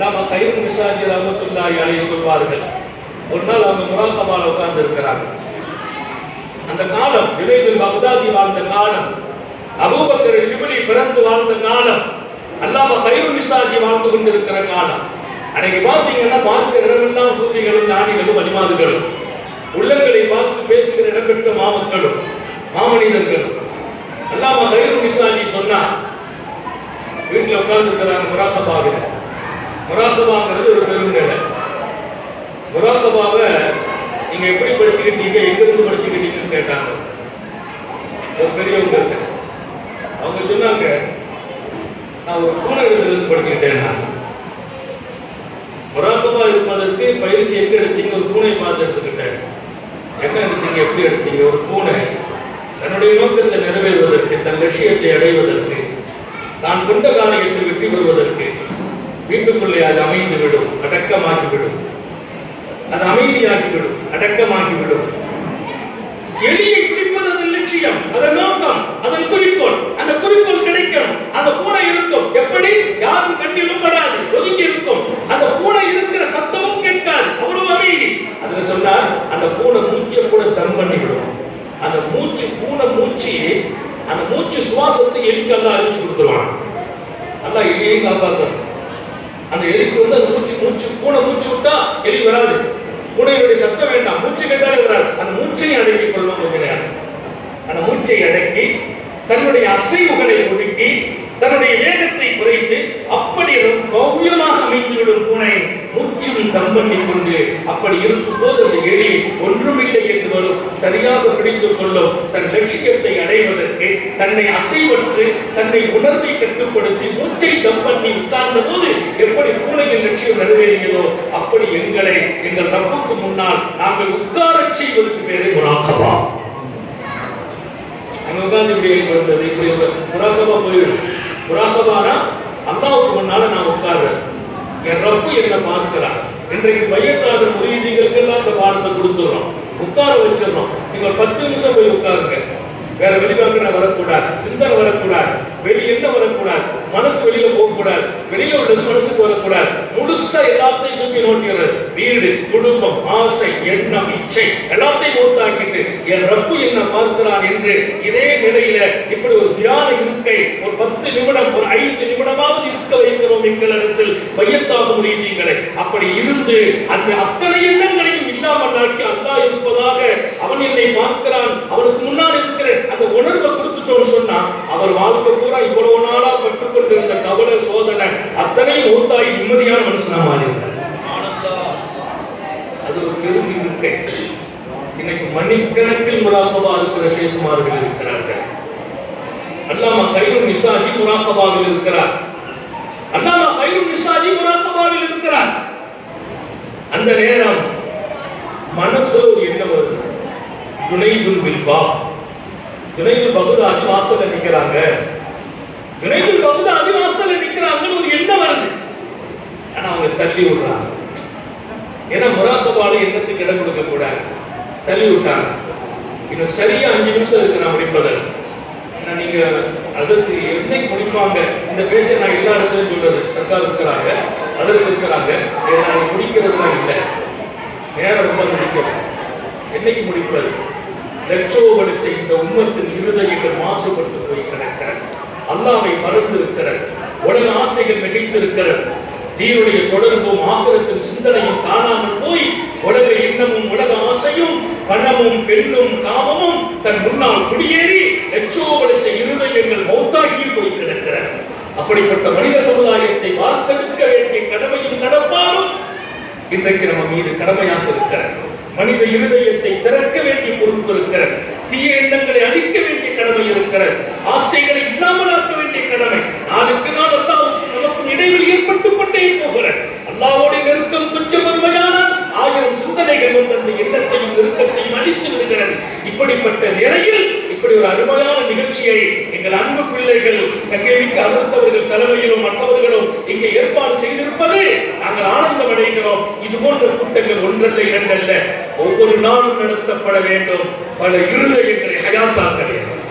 நாம கைரும் மிசாஜி ரஹ்மத்துல்லாஹி அலைஹி சொல்வார்கள். ஒரு நாள் அவங்க முராகபால உட்கார்ந்து இருக்கிறாங்க. அந்த காலம் ஜுனைதுல் பக்தாதி வாழ்ந்த காலம், அபூபக்கர் ஷிப்லி பிறந்து வாழ்ந்த காலம், அல்லாம கைரும் மிசாஜி வாழ்ந்து கொண்டிருக்கிற காலம். அன்னைக்கு பார்த்தீங்கன்னா பார்க்கிற இடமெல்லாம் சூரியர்களும் ஞானிகளும் வலிமாதுகளும், உள்ளங்களை பார்த்து பேசுகிற இடம்பெற்ற மாமக்களும் மாமனிதர்களும். அல்லாம கைரும் மிசாஜி சொன்னா, வீட்டில் உட்கார்ந்து இருக்கிறாங்க முராகபாவில். முராகபாங்கிறது ஒரு பெரும் நிலை. முராகபாவை நீங்க எப்படி படிச்சுக்கிட்டீங்க, எங்கிருந்து படிச்சுக்கிட்டீங்கன்னு கேட்டாங்க ஒரு பெரியவங்க. அவங்க சொன்னாங்க, நான் ஒரு பூனை இடத்திலிருந்து படிச்சுக்கிட்டேன். முராகபா இருப்பதற்கு பயிற்சி எங்க எடுத்தீங்க? ஒரு பூனை பார்த்து எடுத்துக்கிட்டேன். என்ன எடுத்தீங்க? எப்படி எடுத்தீங்க? ஒரு பூனை தன்னுடைய நோக்கத்தை நிறைவேறுவதற்கு, தன் லட்சியத்தை அடைவதற்கு, தான் கொண்ட காரியத்தை வெற்றி பெறுவதற்கு வீட்டுக்குள்ளே அது அமைந்துவிடும், அடக்கமாகிவிடும். அது அமைதியாகிவிடும், அடக்கமாகிவிடும். எலியை பிடிப்பது அதன் லட்சியம், அதன் நோக்கம், அதன் குறிக்கோள். அந்த குறிக்கோள் கிடைக்கணும். அந்த பூனை இருக்கும். எப்படி? யாரும் கண்ணிலும் படாது, ஒதுங்கி இருக்கும். அந்த பூனை இருக்கிற சத்தமும் கேட்காது, அவ்வளவு அமைதி. அதுல சொன்னார், அந்த பூனை மூச்சை கூட தம் பண்ணிவிடும். அந்த மூச்சு, பூனை மூச்சு, அந்த மூச்சு சுவாசத்தை எலிக்கு எல்லாம் அறிவிச்சு கொடுத்துருவான். அல்லாஹ் எலியையும் காப்பாற்றணும். அந்த எலிக்கு வந்து அந்த மூச்சு பூனை மூச்சு விட்டா எலி வராது. பூனையுடைய சத்தம் வேண்டாம், மூச்சு கேட்டாலே வராது. அந்த மூச்சை அடக்கிக் கொள்ளும். கொஞ்ச நேரம் அந்த மூச்சை அடக்கி, தன்னுடைய அசைவுகளை ஒடுக்கி, தன்னுடைய வேகத்தை குறைத்து, அப்படி பவ்யமாக அமைந்துவிடும் பூனை மூச்சும் தம் பண்ணிக் கொண்டு. அப்படி இருக்கும் போது அந்த எலி ஒன்றுமில்லை என்று வரும், சரியாக பிடித்துக் கொள்ளும். தன் லட்சியத்தை அடைவதற்கு தன்னை அசைவற்று, தன்னை உணர்வை கட்டுப்படுத்தி மூச்சை தம் பண்ணி உட்கார்ந்த போது எப்படி பூனையின் லட்சியம் நிறைவேறியதோ அப்படி எங்களை எங்கள் ரப்புக்கு முன்னால் நாங்கள் உட்காரச் செய்வதற்கு பேரே முராகபா. அங்க உட்கார்ந்து இப்படி வந்தது, இப்படி முராகபா போயிடும். முராகபானா அல்லாஹ்வுக்கு முன்னால நான் உட்கார்றேன், என் ரப்பு என்ன பார்க்கிறார். இன்றைக்கு மையத்தாளர் முரீதிகளுக்கெல்லாம் அந்த பாடத்தை கொடுத்துடுறோம், உட்கார வச்சிடறோம். நீங்க ஒரு 10 நிமிஷம் போய் உட்காருங்க. வேற வெளிவாக்கின வரக்கூடாது, சிந்தனை வரக்கூடாது, வெளி என்ன வரக்கூடாது, மனசு வெளியில போகக்கூடாது, வெளியில உள்ளது மனசுக்கு வரக்கூடாது. முழுசா எல்லாத்தையும் தூக்கி நோக்கிறது. வீடு, குடும்பம், ஆசை, எண்ணம், இச்சை எல்லாத்தையும் மூத்தாக்கிட்டு என் ரப்பு என்ன பார்க்கிறான் என்று இதே நிலையில இப்படி ஒரு தியான இருக்கை ஒரு 10 நிமிடம், ஒரு 5 நிமிடமாவது இருக்க வைக்கிறோம் எங்களிடத்தில் மையத்தாக முடியுங்களை. அப்படி இருந்து அந்த அத்தனை எண்ணங்களையும் இல்லாமல் நாட்டி அல்லாஹ் இருப்பதாக, அவன் என்னை பார்க்கிறான், அவனுக்கு முன்னால் இருக்கிறேன் அந்த உணர்வை கொடுத்துட்டோம் சொன்னா, அவர் வாழ்க்கை பூரா இவ்வளவு நாளா பட்டுக்கொண்டிருந்த கவலை சோதனை அத்தனை மூத்தாகி நிம்மதியான மனுஷனா மாறினார். அது வாழ்க்கை. இன்னைக்கு மணிக்கணக்கில் முராகபா இருக்கிற ஷேகுமார்கள் இருக்கிறார்கள். அல்லாமா கைருல் நிசாஜி முராகபாவில் இருக்கிறார். அல்லாமா கைருல் நிசாஜி முராகபாவில் இருக்கிறார். அந்த நேரம் மனசுல ஒரு எண்ணம் வருது. ஜுனைதுல் பில்பா, ஜுனைதுல் பகுதாதி வாசல்ல நிக்கிறாங்க, ஜுனைதுல் பகுதாதி வாசல்ல நிக்கிறாங்கன்னு ஒரு எண்ணம் வருது. ஆனா அவங்க தள்ளி விடுறாங்க. ஏன்னா முராகபால எண்ணத்துக்கு இடம் கொடுக்க கூடாது, தள்ளி விட்டாங்க. இன்னும் சரியா 5 நிமிஷம் இருக்கு நான் முடிப்பதற்கு. நீங்க அதற்கு என்னைக்கு முடிப்பாங்க இந்த பேச்சை நான் எல்லா இடத்துலையும் சொல்றது. சர்க்கார் இருக்கிறாங்க, அதற்கு இருக்கிறாங்க, நான் முடிக்கிறதுலாம் இல்லை, நேரம் ரொம்ப முடிக்கிறேன். என்னைக்கு முடிப்பது? லட்சோபடிச்ச இந்த உம்மத்தின் இருதயங்கள் மாசுபட்டு போய் கிடக்கிறது. அல்லாஹ்வை மறந்து இருக்கிறது, உலக ஆசைகள் மிகைத்திருக்கிறது, தீனுடைய தொடர்பும் ஆகிரத்தின் சிந்தனையும் காணாமல் போய் உலக எண்ணமும் உலக ஆசையும் பணமும் பெண்ணும் காமமும் தன் முன்னால் குடியேறி லட்சோபடிச்ச இருதயங்கள் மௌத்தாகி போய் கிடக்கிறது. அப்படிப்பட்ட மனித சமுதாயத்தை வார்த்தெடுக்க வேண்டிய கடமையும் கடப்பாலும் இன்றைக்கு நம்ம மீது கடமையாக இருக்கிறது. மனித இருதயத்தை திறக்க வேண்டிய பொறுப்பு இருக்கிறது. தீய எண்ணங்களை அழிக்க வேண்டிய கடமை இருக்கிறது. ஆசைகளை இல்லாமலாக்க வேண்டிய கடமை. நாளுக்கு நாள் அல்லாஹ்வுக்கு நமக்கும் இடைவெளி ஏற்பட்டு கொண்டே போகிறது. அல்லாஹ்வோட நெருக்கம் கொஞ்சம் ஒருமையானால் 1000 சிந்தனைகள் வந்து அந்த எண்ணத்தையும் நெருக்கத்தையும் அழித்து விடுகிறது. இப்படிப்பட்ட நிலையில் இப்படி ஒரு அருமையான நிகழ்ச்சியை எங்கள் அன்பு பிள்ளைகள் சங்கமிக்க அகர்த்தவர்கள் தலைமையிலும் மற்றவர்களும் இங்கே ஏற்பாடு செய்திருப்பது நாங்கள் ஆனந்தம் அடைகிறோம். இது போன்ற கூட்டங்கள் ஒன்றல்ல இரண்டல்ல, ஒவ்வொரு நாளும் நடத்தப்பட வேண்டும். பல இருதயங்களை ஹயாத்தாக்க வேண்டும்.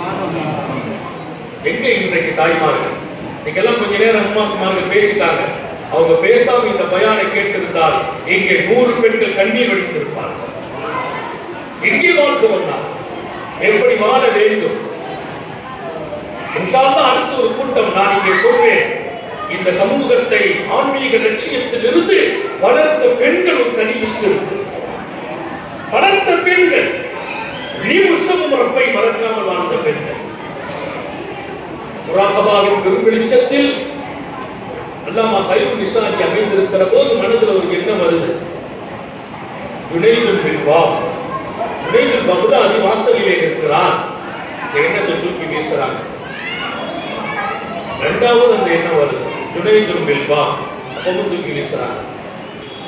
எங்கே இன்றைக்கு தாய்மார்கள்? இன்னைக்கெல்லாம் கொஞ்ச நேரம் அம்மாக்குமார்கள் பேசிட்டாங்க. அவங்க பேசாம இந்த பயானை கேட்டிருந்தால் இங்கே 100 பெண்கள் கண்ணீர் வடித்திருப்பார்கள். எங்கே வாழ்க்கை வந்தால் எப்படி வாழ வேண்டும்? இன்ஷா அல்லாஹ் அடுத்த ஒரு கூட்டம் நான் இங்கே சொல்வேன். இந்த சமூகத்தை ஆன்மீக லட்சியத்தில் இருந்து வளர்த்த பெண்கள் ஒரு தனி விஷயம். வளர்த்த பெண்கள் ரப்பை மறக்காமல் வாழ்ந்த பெண்கள். முராகபாவின் பெருவெளிச்சத்தில் அல்லாமா கைருல் நிசாஜி அமைந்திருக்கிற போது மனதில் ஒரு எண்ணம் வருது. ஜுனைதுல் பில்பா, ஜுனைதுல் பகுதாதி வாசலிலே இருக்கிறார். எண்ணத்தை தூக்கி வீசுறாங்க. இரண்டாவது அந்த எண்ணம் வருது, ஜுனைதுல் பில்பா, அப்பவும் தூக்கி வீசுறாங்க.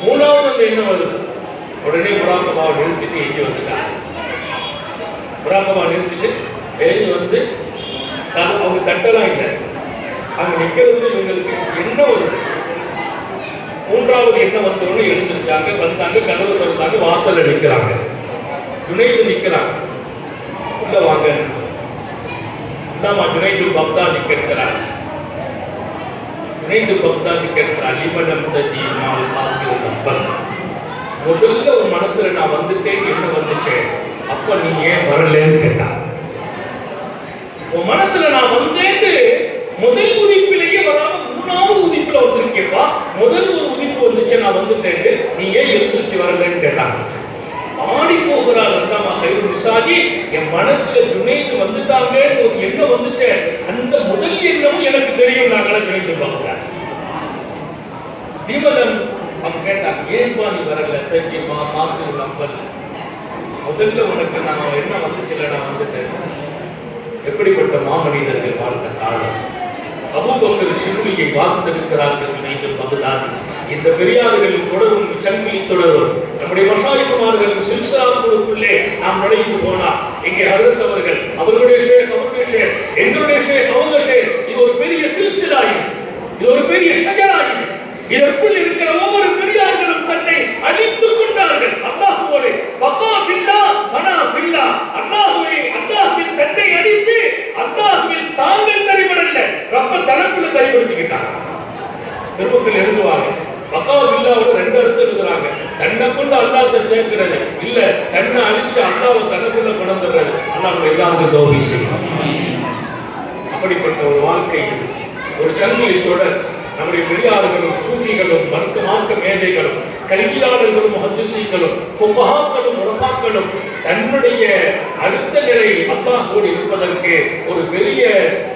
மூணாவது அந்த எண்ணம் வருது. உடனே முராகபாவை நிறுத்திட்டு எங்கே வந்துட்டாங்க. முராகபா நிறுத்திட்டு எழுதி வந்து அவங்க தட்டலாம் இல்லை, அங்க நிக்கிறதுல இவங்களுக்கு என்ன வருது. மூன்றாவது என்ன வந்தவொன்னு எழுந்திருச்சாங்க, வந்தாங்க, கதவு திறந்தாங்க, வாசல்ல நிக்கிறாங்க. ஜுனைது நிக்கிறாங்க. உள்ள வாங்க. ஜுனைதுல் பக்தாதி கேட்கிறார். ஜுனைதுல் பக்தாதி கேட்கிறார். முதல்ல ஒரு மனசுல நான் வந்துட்டேன், என்ன வந்துச்சேன், அப்ப நீ ஏன் வரலன்னு கேட்டான். உன் மனசுல நான் வந்தேன்னு முதல் உதிப்பிலேயே வராம 3வது உதிப்புல வந்திருக்கேப்பா. முதல் ஒரு உதிப்பு வந்துச்சு, நான் வந்துட்டேன், நீ ஏன் எழுந்திருச்சு வரலன்னு கேட்டாங்க. ஆடி போகிறார் அல்லாமா கைருல் நிசாஜி. என் மனசுல ஜுனைது வந்துட்டாங்கன்னு ஒரு எண்ணம் வந்துச்சு, அந்த முதல் எண்ணமும் எனக்கு தெரியும். நாங்கள ஜுனைது பார்க்கிறேன். நிமலன் அவங்க கேட்டாங்க, ஏன்பா நீ வரல? தெரியுமா காத்து நம்பல் முதல்ல உனக்கு நான் என்ன வந்துச்சுல, நான் வந்துட்டேன். எப்படிப்பட்ட மாமனிதர்கள் வாழ்ந்த காலம். அபூபக்கர் சிறுமியை வாழ்ந்திருக்கிறார்கள் ஜுனைதுல் பக்தாதி. இந்த பெரியார்களின் தொடரும் சங்கிலி தொடரும். நம்முடைய மஷாயிகுமார்கள் சில்சிலாவுக்குள்ளே நாம் நுழைந்து போனால் இங்கே ஹஜ்ரத் அவர்கள், அவர்களுடைய ஷேக், அவருடைய ஷேக், எங்களுடைய ஷேக், அவங்க ஷேக், இது ஒரு பெரிய சில்சிலா, இது ஒரு பெரிய ஷஜரா. இதற்குள் இருக்கிற ஒவ்வொரு பெரியார்களும் தன்னை அழித்துக் கொண்டார்கள். அல்லாஹ்வோடு வகா பில்லா மனா பில்லா, அல்லாஹ்வை அல்லாஹ்வின் தன்னை அழித்து அல்லாஹ்வில் தாங்கள் தரிபடல்ல, ரப்ப தனக்குள்ள தரிபடுத்திக்கிட்டாங்க. திருமக்கள் எழுதுவாங்க, வகா பில்லாவோட 2 அர்த்தம் எழுதுறாங்க. தன்னை கொண்டு அல்லாஹ்வை சேர்க்கிறது இல்ல, தன்னை அழிச்சு அல்லாஹ்வை தனக்குள்ள கொண்டுறது. அல்லாஹ் எல்லாருக்கும் தௌஃபீக் செய்யணும். அப்படிப்பட்ட ஒரு வாழ்க்கை, ஒரு சங்கிலி தொடர். நம்முடைய பெரியார்களும் சூஃபிகளும் மார்க்க மேதைகளும் கல்வியாளர்களும் முஹத்திஸீன்களும் ஃபுகஹாக்களும் உலமாக்களும் தன்னுடைய அடுத்த நிலை அல்லாஹ்வோடு இருப்பதற்கு ஒரு பெரிய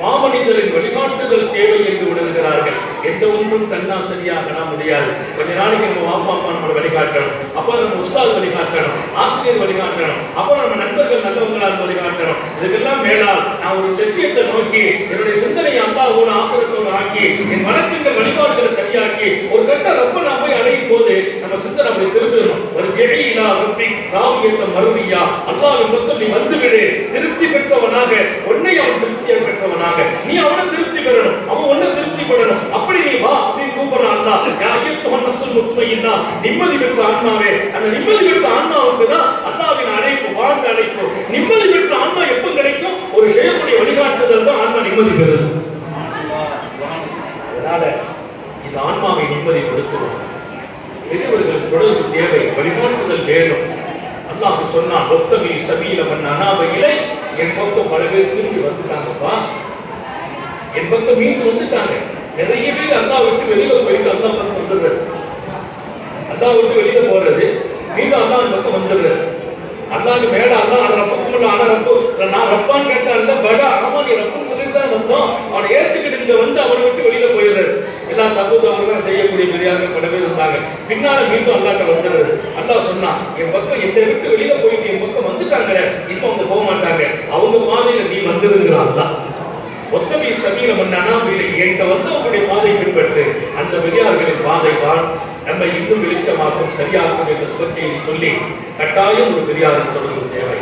மாமனிதரின் வழிகாட்டுதல் தேவை என்று உணர்கிறார்கள். எந்த ஒன்றும் தன்னாசரியாக முடியாது. கொஞ்ச நாளைக்கு நம்ம வாப்பா நம்மளை வழிகாட்டணும், அப்புறம் நம்ம உஸ்தாத் வழிகாட்டணும், ஆசிரியர் வழிகாட்டணும், அப்புறம் நம்ம நண்பர்கள் நல்லவங்களால் வழிகாட்டணும். இதுக்கெல்லாம் மேலால் நான் ஒரு லட்சியத்தை நோக்கி என்னுடைய சிந்தனை அல்லாஹ்வோடு ஆக்கிரத்தோடு ஆக்கி என் வழக்கங்கள் வழிபாடுகளை சரியாக்கி ஒரு கட்ட ரொம்ப நான் போய் அடையும் போது நம்ம சிந்தனை அப்படி திரும்பணும். ஒரு கெழியிலா ரப்பி ராவியத்தை மறுவியா அல்லாஹ்வின் பக்கம் நீ வந்துவிடு. திருப்தி பெற்றவனாக உன்னை அவன் திருப்தியை பெற்றவனாக நீ அவனை திருப்தி பெறணும், அவன் ஒன்ன திருப்தி பெறணும். அப்படி நீ வா அப்படின்னு கூப்பிடுறான் அல்லாஹ். யாயத்துஹன் நஃப்ஸுல் முத்மஇன்னா, நிம்மதி பெற்ற ஆன்மாவே. அந்த நிம்மதி பெற்ற ஆன்மாவுக்கு தான் அல்லாஹ்வின் அழைப்பு, வாழ்ந்த அழைப்பு. நிம்மதி பெற்ற ஆன்மா எப்ப கிடைக்கும்? ஒரு ஷேഖுடைய வழிகாட்டுதல் தான் ஆன்மா நிம்மதி பெறுது. அதனால இந்த ஆன்மாவை நிம்மதிப்படுத்துவோம். பெரியவர்கள் தொடர்பு தேவை, வழிகாட்டுதல் வேணும். அல்லாஹ் சொன்னான், ஒத்தவி சபீல மன் அனாப இலை. என் பக்கம் பல பேர் திரும்பி வந்துட்டாங்கப்பா, என் பக்கம் மீண்டு வந்துட்டாங்க. நிறைய பேர் அல்லாஹ் விட்டு வெளியில போயிட்டு அல்லாஹ் பக்கம் வந்துடுறது, அல்லாஹ் விட்டு வெளியில போறது, மீண்டும் அல்லாஹ் பக்கம் வந்துடுறது. அல்லாஹ்க்கு மேல அல்லாஹ் ரப்புக்குள்ள ஆனா ரப்பு நான் ரப்பான்னு கேட்டா இல்ல படா ஆமா நீ ரப்புன்னு சொல்லிட்டு தான் வந்தோம். அவனை ஏத்துக்கிட்டு இங்க வந்து அவனை விட்டு வெளியில போயிடுறது. எல்லாம் தப்பு தவறு தான் செய்யக்கூடிய பெரியார்கள் பல பேர் இருந்தாங்க. பின்னால மீண்டும் அல்லாஹ்ட்ட வந்துடுறது. அல்லாஹ் சொன்னா, என் பக்கம் என்னை விட்டு வெளியில போயிட்டு என் பக்கம் வந்துட்டாங்க, இப்ப அவங்க போக மாட்டாங்க, அவங்க பாதையில நீ வந்துருங்கிறான் தான். ஒத்தமை சமீல மன்னானா என்கிட்ட வந்து அவங்களுடைய பாதை பின்பற்று. அந்த பெரியார்களின் பாதை தான் நம்ம இன்னும் வெளிச்சமாக்கும், சரியாக்கும் என்ற சுபச்செய்தி சொல்லி கட்டாயம் ஒரு பெரியாரின் தொடர்பு தேவை,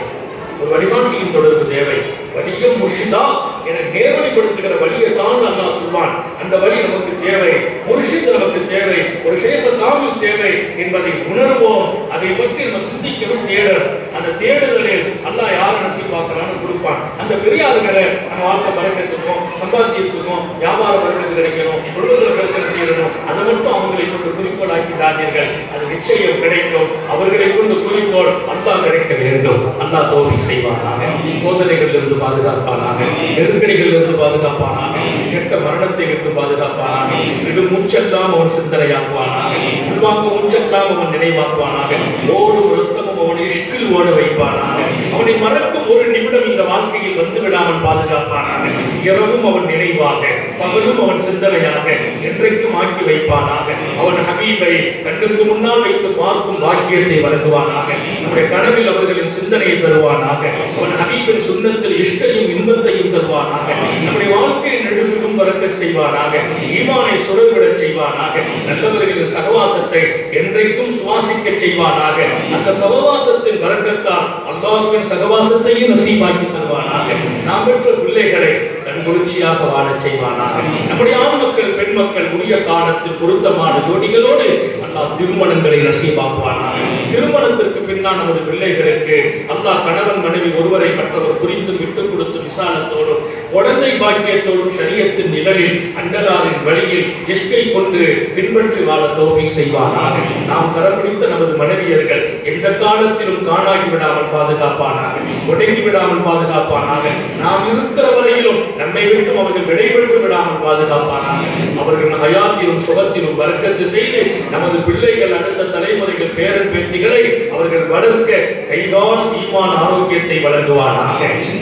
ஒரு வழிகாட்டியின் தொடர்பு தேவை. வழியும் முர்ஷிதா என நேர்வழிப்படுத்துகிற வழியை தான் அல்லாஹ் சொல்வான். அந்த வழி நமக்கு தேவை, முர்ஷித் நமக்கு தேவை, ஒரு ஷேഖ காமில் தேவை என்பதை உணர்வோம். அதை பற்றி நம்ம சிந்திக்கணும், தேடல். அந்த தேடுதலில் அல்லாஹ் யாரை நசீபாக்குறான்னு கொடுப்பான். அந்த பெரியார்களை நம்ம வாழ்க்கை பறக்கத்துக்கும், சம்பாத்தியத்துக்கும், வியாபார பறக்கத்து கிடைக்கணும், பொருளுதல் பிரச்சனை செய்யணும், அதை மட்டும் அவங்களை கொண்டு குறிக்கோளாக்கிடாதீர்கள். அது நிச்சயம் கிடைக்கும். அவர்களை கொண்டு குறிக்கோள் அல்லாஹ் கிடைக்க வேண்டும். அல்லாஹ் தௌஃபீக் செய்வானாக, சோதனைகளில் இருந்து பாதுகாப்பானாக, நெருக்கடிகளில் இருந்து பாதுகாப்பானாக, கெட்ட மரணத்தை விட்டு பாதுகாப்பானாக, இது மூச்செல்லாம் அவன் சிந்தனையாக்குவானாக, உள்வாங்க மூச்செல்லாம் அவன் நினைவாக்குவானாக, ஓடு ஒருத்தமும் அவனை இஷ்கில் ஓட வைப்பானாக, அவனை மறக்கும் ஒரு நிமிடம் இந்த வாழ்க்கையில் வந்து விடாமல் பாதுகாப்பானாக, இரவும் அவன் நினைவாக, பகலும் அவன் சிந்தனையாக என்றைக்கும் ஆக்கி வைப்பானாக, அவன் ஹபீபை கண்ணுக்கு முன்னால் வைத்து பார்க்கும் பாக்கியத்தை வழங்குவானாக, நம்முடைய கனவில் அவர்களின் சிந்தனையை தருவானாக, அவன் ஹபீபின் சுன்னத்தில் இஷ்டையும் இன்பத்தையும் தருவானாக, நம்முடைய வாழ்க்கையை நெடுவிலும் பறக்க செய்வானாக, ஈமானை சுரவிடச் செய்வானாக, நல்லவர்களின் சகவாசத்தை என்றைக்கும் சுவாசிக்க செய்வானாக, அந்த சகவாசத்தின் பரக்கத்தால் அல்லாஹ்வின் சகவாசத்தையும் நசீபாக்கி தருவானாக, நாம் பெற்ற பிள்ளைகளை கண்குளிர்ச்சியாக வாழச் செய்வானாக, நம்முடைய ஆண் மக்கள் பெண் மக்கள் உரிய காலத்தில் பொருத்தமான ஜோடிகளோடு அல்லாஹ் திருமணங்களை நசீபாக்குவானாக. திருமணத்திற்கு பின்னால் நமது பிள்ளைகளுக்கு அல்லாஹ் கணவன் மனைவி ஒருவரை மற்றவர் குறித்து விட்டுக் கொடுத்து விசாலத்தோடும் குழந்தை பாக்கியத்தோடும் ஷரியத்தின் நிழலில் அண்டலாரின் வழியில் இஷ்கை கொண்டு பின்பற்றி வாழ தௌஃபீக் செய்வானாக. நாம் கரப்பிடித்த நமது மனைவியர்கள் எந்த காலத்திலும் காணாகி விடாமல் பாதுகாப்பானாக, முடங்கி விடாமல் பாதுகாப்பானாக. நாம் இருக்கிற வரையிலும் நம்மை விட்டும் அவர்கள் விடைபெற்று விடாமல் பாதுகாப்பானாக. அவர்கள் ஹயாத்திலும் சுகத்திலும் பரக்கத்து செய்து நமது பிள்ளைகள் அடுத்த தலைமுறைகள் பேரன் பேத்திகளை அவர்கள் வளர்க்க கைகால் ஈமான் ஆரோக்கியத்தை வழங்குவானாக.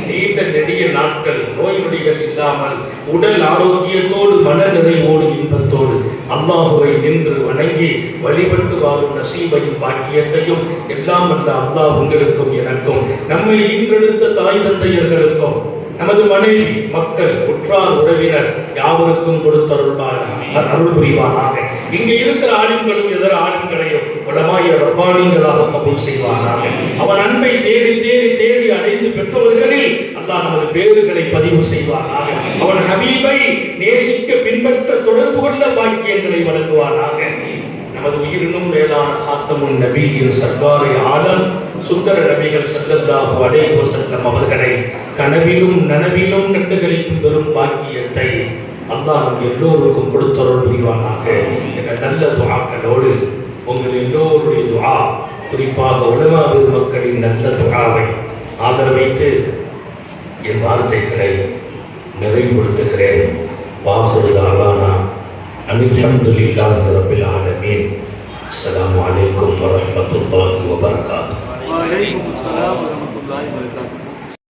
நீண்ட நெடிய நாட்கள் நோய் நொடிகள் இல்லாமல் உடல் ஆரோக்கியத்தோடு மன நிறைவோடு இன்பத்தோடு அல்லாஹுவை நின்று வணங்கி வழிபட்டு வாழும் நசீபையும் பாக்கியத்தையும் எல்லாம் வல்ல அல்லாஹ் உங்களுக்கும் எனக்கும் நம்மை ஈன்றெடுத்த தாய் தந்தையர்களுக்கும் நமது மனைவி மக்கள் உற்றார் உறவினர் யாவருக்கும் அருள் புரிவானாக. இங்கு இருக்கிற ஆளுங்களும் இதர ஆளுங்களையும் உலமாய ரப்பானிகளாக கபூல் செய்வானாக. அவன் அன்பை தேடி தேடி தேடி அடைந்து பெற்றவர்களில் அல்லாஹ் நமது பேறுகளை பதிவு செய்வானாக. அவன் ஹபீபை நேசிக்க பின்பற்ற தொடர்பு கொள்ள பாக்கியங்களை வழங்குவானாக. நமது உயிரினும் மேலான காத்தமுன் நபியின் சர்க்காரை ஆலம் சுந்தர நபிகள் ஸல்லல்லாஹு அலைஹி வஸல்லம் அவர்களை கனவிலும் நனவிலும் கண்டுகளிக்கும் பெரும் பாக்கியத்தை அல்லாஹ் நம் எல்லோருக்கும் கொடுத்தருள் புரிவானாக. என்ற நல்ல துஆக்களோடு உங்கள் எல்லோருடைய துஆ, குறிப்பாக உலமா பெருமக்களின் நல்ல துஆவை ஆதரவைத்து என் வார்த்தைகளை நிறைவுபடுத்துகிறேன். வாஹிரு தஅவானா அல்ஹம்துலில்லாஹி ரப்பில் ஆலமீன். அஸ்ஸலாமு அலைக்கும் வரஹ்மத்துல்லாஹி வபரகாத்துஹு. وعليكم السلام ورحمة الله وبركاته.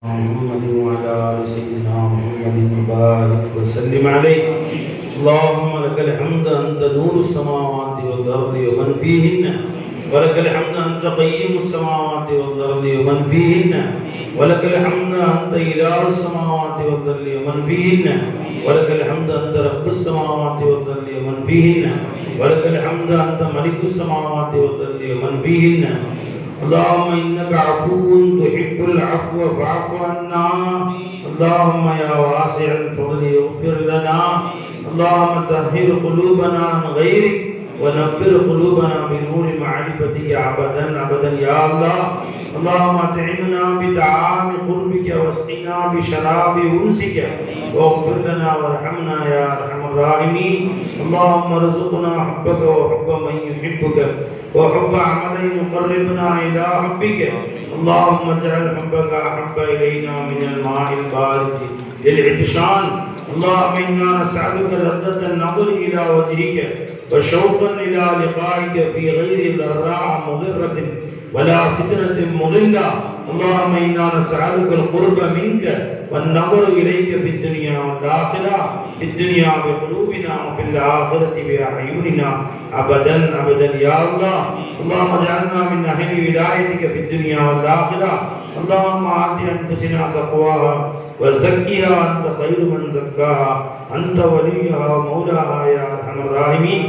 محمد وعلى آل سيدنا محمد وبارك وسلم عليه. اللهم لك الحمد أنت نور السماوات والأرض ومن فيهن، ولك الحمد أنت قيم السماوات والأرض ومن فيهن، ولك الحمد أنت إله السماوات والأرض ومن فيهن، ولك الحمد أنت رب السماوات والأرض ومن فيهن، ولك الحمد أنت ملك السماوات والأرض ومن فيهن. اللهم إنك عفو تحب العفو فاعف عنا. اللهم يا واسع الفضل اغفر لنا. اللهم طهر قلوبنا عن غيرك ونبر قلوبنا بنور معرفتك أبدا أبدا يا الله. اللهم أطعمنا بطعام قربك واسقنا بشراب أنسك واغفر لنا وارحمنا يا أرحم الراحمين. اللهم ارزقنا حبك وحب من يحبك وحب عمل يقربنا إلى حبك. اللهم اجعل حبك أحب إلينا من الماء البارد للعطشان. اللهم إنا نسألك لذة النظر إلى وجهك وشوقا إلى لقائك في غير ضراء مضرة ولا فتنة مضلة. اللهم إنا نسألك القرب منك والنظر إليك في الدنيا والآخرة، في الدنيا بقلوبنا وفي الآخرة بأعيننا أبدا أبدا يا الله. اللهم اجعلنا من أهل ولايتك في الدنيا والآخرة. اللهم آت أنفسنا تقواها وزكها أنت خير من زكاها، أنت وليها ومولاها يا أرحم الراحمين.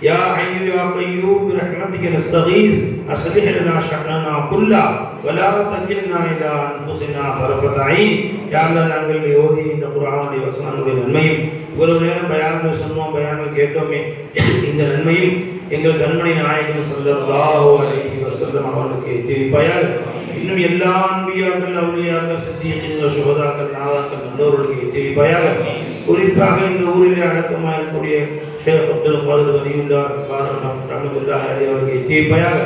يا حي يا قيوم برحمتك نستغيث أصلح لنا شأننا كله ولا تكلنا إلى أنفسنا طرفة عين. يا الله நாங்கள் ஓதி இந்த குர்ஆனுடைய வசனங்களுடைய நன்மையும் இவ்வளவு நேரம் பயான்கள் சொன்னோம், பயான்கள் கேட்டோமே, இந்த நன்மையும் எங்கள் கண்மணி நாயகன் ஸல்லல்லாஹு அலைஹி வஸல்லம் அவர்களுக்கு எத்திவைப்பாயாக. இன்னும் எல்லா அன்பியாக்கள் அவுலியாக்கள் சித்தியீன்கள் சுஹதாக்கள் நாதாக்கள் நல்லோர்களுக்கு எத்திவைப்பாயாக. குறிப்பாக இந்த ஊரிலே அடக்கமாக இருக்கக்கூடிய ஷேக் அப்துல் காதர் வலியுல்லாஹ் ரஹ்மத்துல்லாஹி அலைஹி அவர்களுக்கு எத்திவைப்பாயாக.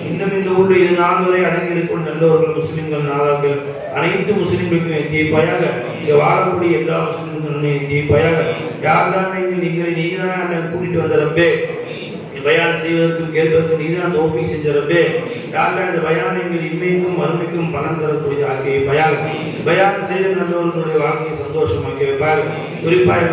இன்னும் இந்த ஊரில் இது நான்கு வரை அடங்கியிருக்கும் நல்லவர்கள் முஸ்லிம்கள் நாதாக்கள் அனைத்து முஸ்லிம்களுக்கும் எத்திவைப்பாயாக. இங்கே வாழக்கூடிய எல்லா முஸ்லிம்களும் எத்திவைப்பாயாக. யார்தான் நீங்களை நீதான் கூட்டிட்டு வந்த ரப்பே, பயான் செய்வதற்கும் கேட்பதற்கும் நீதான் தௌஃபீக் செஞ்ச ரப்பே. யாரெல்லாம் இந்த பயான் எங்கள் இன்மைக்கும் மறுமைக்கும் பலன் தரக்கூடிய ஆக்கிய பயான் செய்த நல்லவர்களுடைய வாழ்க்கையை சந்தோஷமாக்கி வைப்பார். குறிப்பாக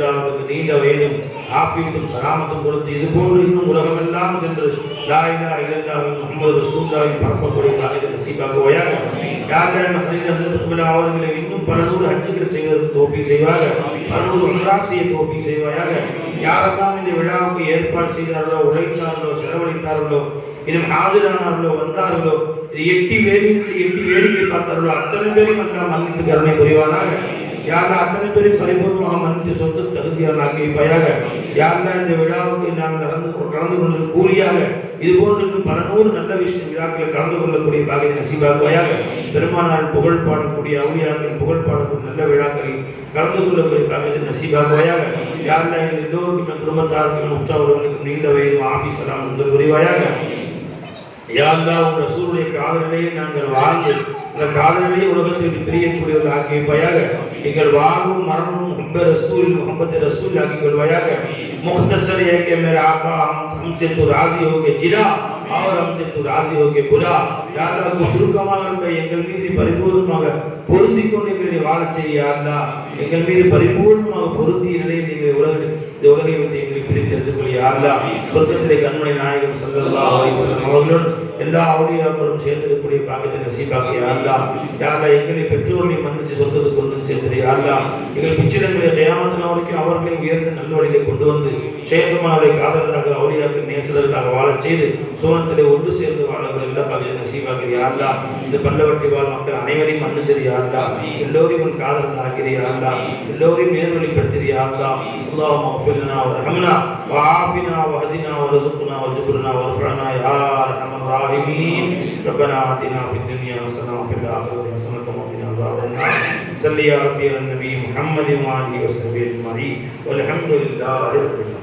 அவர்களுக்கு நீண்ட வயதும் ஆஃபியத்தும் சலாமத்தும் கொடுத்து இது போன்று இன்னும் உலகமெல்லாம் சென்று லா இலாஹ இல்லல்லாஹ் முஹம்மது ரசூலுல்லாஹ் பரப்பக்கூடிய காரியத்தை நசீபாக்குவாயாக. யாரெல்லாம் அவர்களை இன்னும் பல நூறு ஹஜ்ஜுகள் செய்வதற்கு தௌஃபீக் செய்வாங்க, பல நூறு உம்ரா செய்ய தௌஃபீக் செய்வாயாக. யாரெல்லாம் இந்த விழாவுக்கு ஏற்பாடு செய்தார்களோ, உழைத்தார்களோ, செலவழித்தார்களோ, இன்னும் ஹாஜரானார்களோ, வந்தார்களோ, எட்டி வேடிக்கை பார்த்தார்களோ அத்தனை பேரும் எல்லாம் மன்னித்து கருணை புரிவானாக. யாரெல்லாம் அத்தனை பேரும் பரிபூர்ணமாக மன்னித்து சொந்த தகுதியான ஆக்கியவையாக. யாரெல்லாம் இந்த விழாவுக்கு நாங்கள் கலந்து கொண்டு கூலியாக இது போன்று பல நூறு நல்ல விழாக்களை கலந்து கொள்ளக்கூடிய பாகிய நசீபாக்குவாயாக. பெருமானார் புகழ் பாடக்கூடிய அவுலியாக்கள் புகழ் பாடக்கூடிய நல்ல விழாக்களில் கலந்து கொள்ளக்கூடிய பாகியத்தை நசீபாக்குவாயாக. யாரெல்லாம் எல்லோருக்கும் குடும்பத்தாருக்கும் உற்றவர்களுக்கும் நீண்ட வயது ஆபி சலாம் முதல் புரிவாயாக. யா அல்லாஹ் உன் ரசூலுடைய காதலிலேயே நாங்கள் வாழ்ந்து அந்த காதலிலேயே உலகத்தில் பிரியக்கூடியவர்கள் ஆக்கியவையாக. எங்கள் வாழ்வும் மரணமும் முகமது रसूल आगे बुलवाया गया। मुख्तसर है कि मेरे आका हमसे तो राजी हो के चिरा और हमसे तो राजी हो के बुला। या अल्लाह குஃப்ரு கமால்கள் எங்கள் மீது பரிபூர்ணமாக பொருந்தி கொண்டு எங்களை வாழச் செய்ய. யா அல்லாஹ் எங்கள் மீது பரிபூர்ணமாக பொருந்திய நிலையில் நீங்கள் உலகை விட்டு எங்களை பிரித்தெடுத்துக் கொள். யா அல்லாஹ் சொர்க்கத்திலே கண்மணி நாயகம் ஸல்லல்லாஹு அலைஹி வஸல்லம் அவர்களுடன் எல்லா அவுலியாக்களும் சேர்ந்திருக்கக்கூடிய பாக்கியத்தை நசீபாக்கு. யா அல்லாஹ் யா அல்லாஹ் எங்களை பெற்றோர்களை மன்னிச்சு சொர்க்கத்துக்கு கொண்டு சேர்த்து. யா அல்லாஹ் எங்கள் பிச்சைகளை கியாமத் நாள் வரைக்கும் அவர்களை உயர்ந்த நல்வழியிலே கொண்டு வந்து ஷேகுமாரை காதலராக அவுலியாக்கள் நேசர்களாக வாழச் செய்து சோனத்திலே ஒன்று சேர்ந்து வாழக்கூடிய எல்லா பாக்கியத்தை நசீபாக்கு. யா அல்லாஹ் இந்த பல்லவட்டி வாழ் மக்கள் அனைவரையும் மன்னிச்சது. யா அல்லாஹ் எல்லோரையும் உன் காதலன் ஆகிறீ. யா அல்லாஹ் எல்லோரையும் நேர்வழிப்படுத்துறீ. யா அல்லாஹ் اللهم اغفر لنا وارحمنا وعافنا واهدنا وارزقنا واجبرنا وارفعنا يا ارحم الراحمين. ربنا آتنا في الدنيا حسنة وفي الآخرة حسنة وقنا عذاب النار. صل يا ربي على النبي محمد وآله وصحبه أجمعين والحمد لله رب العالمين.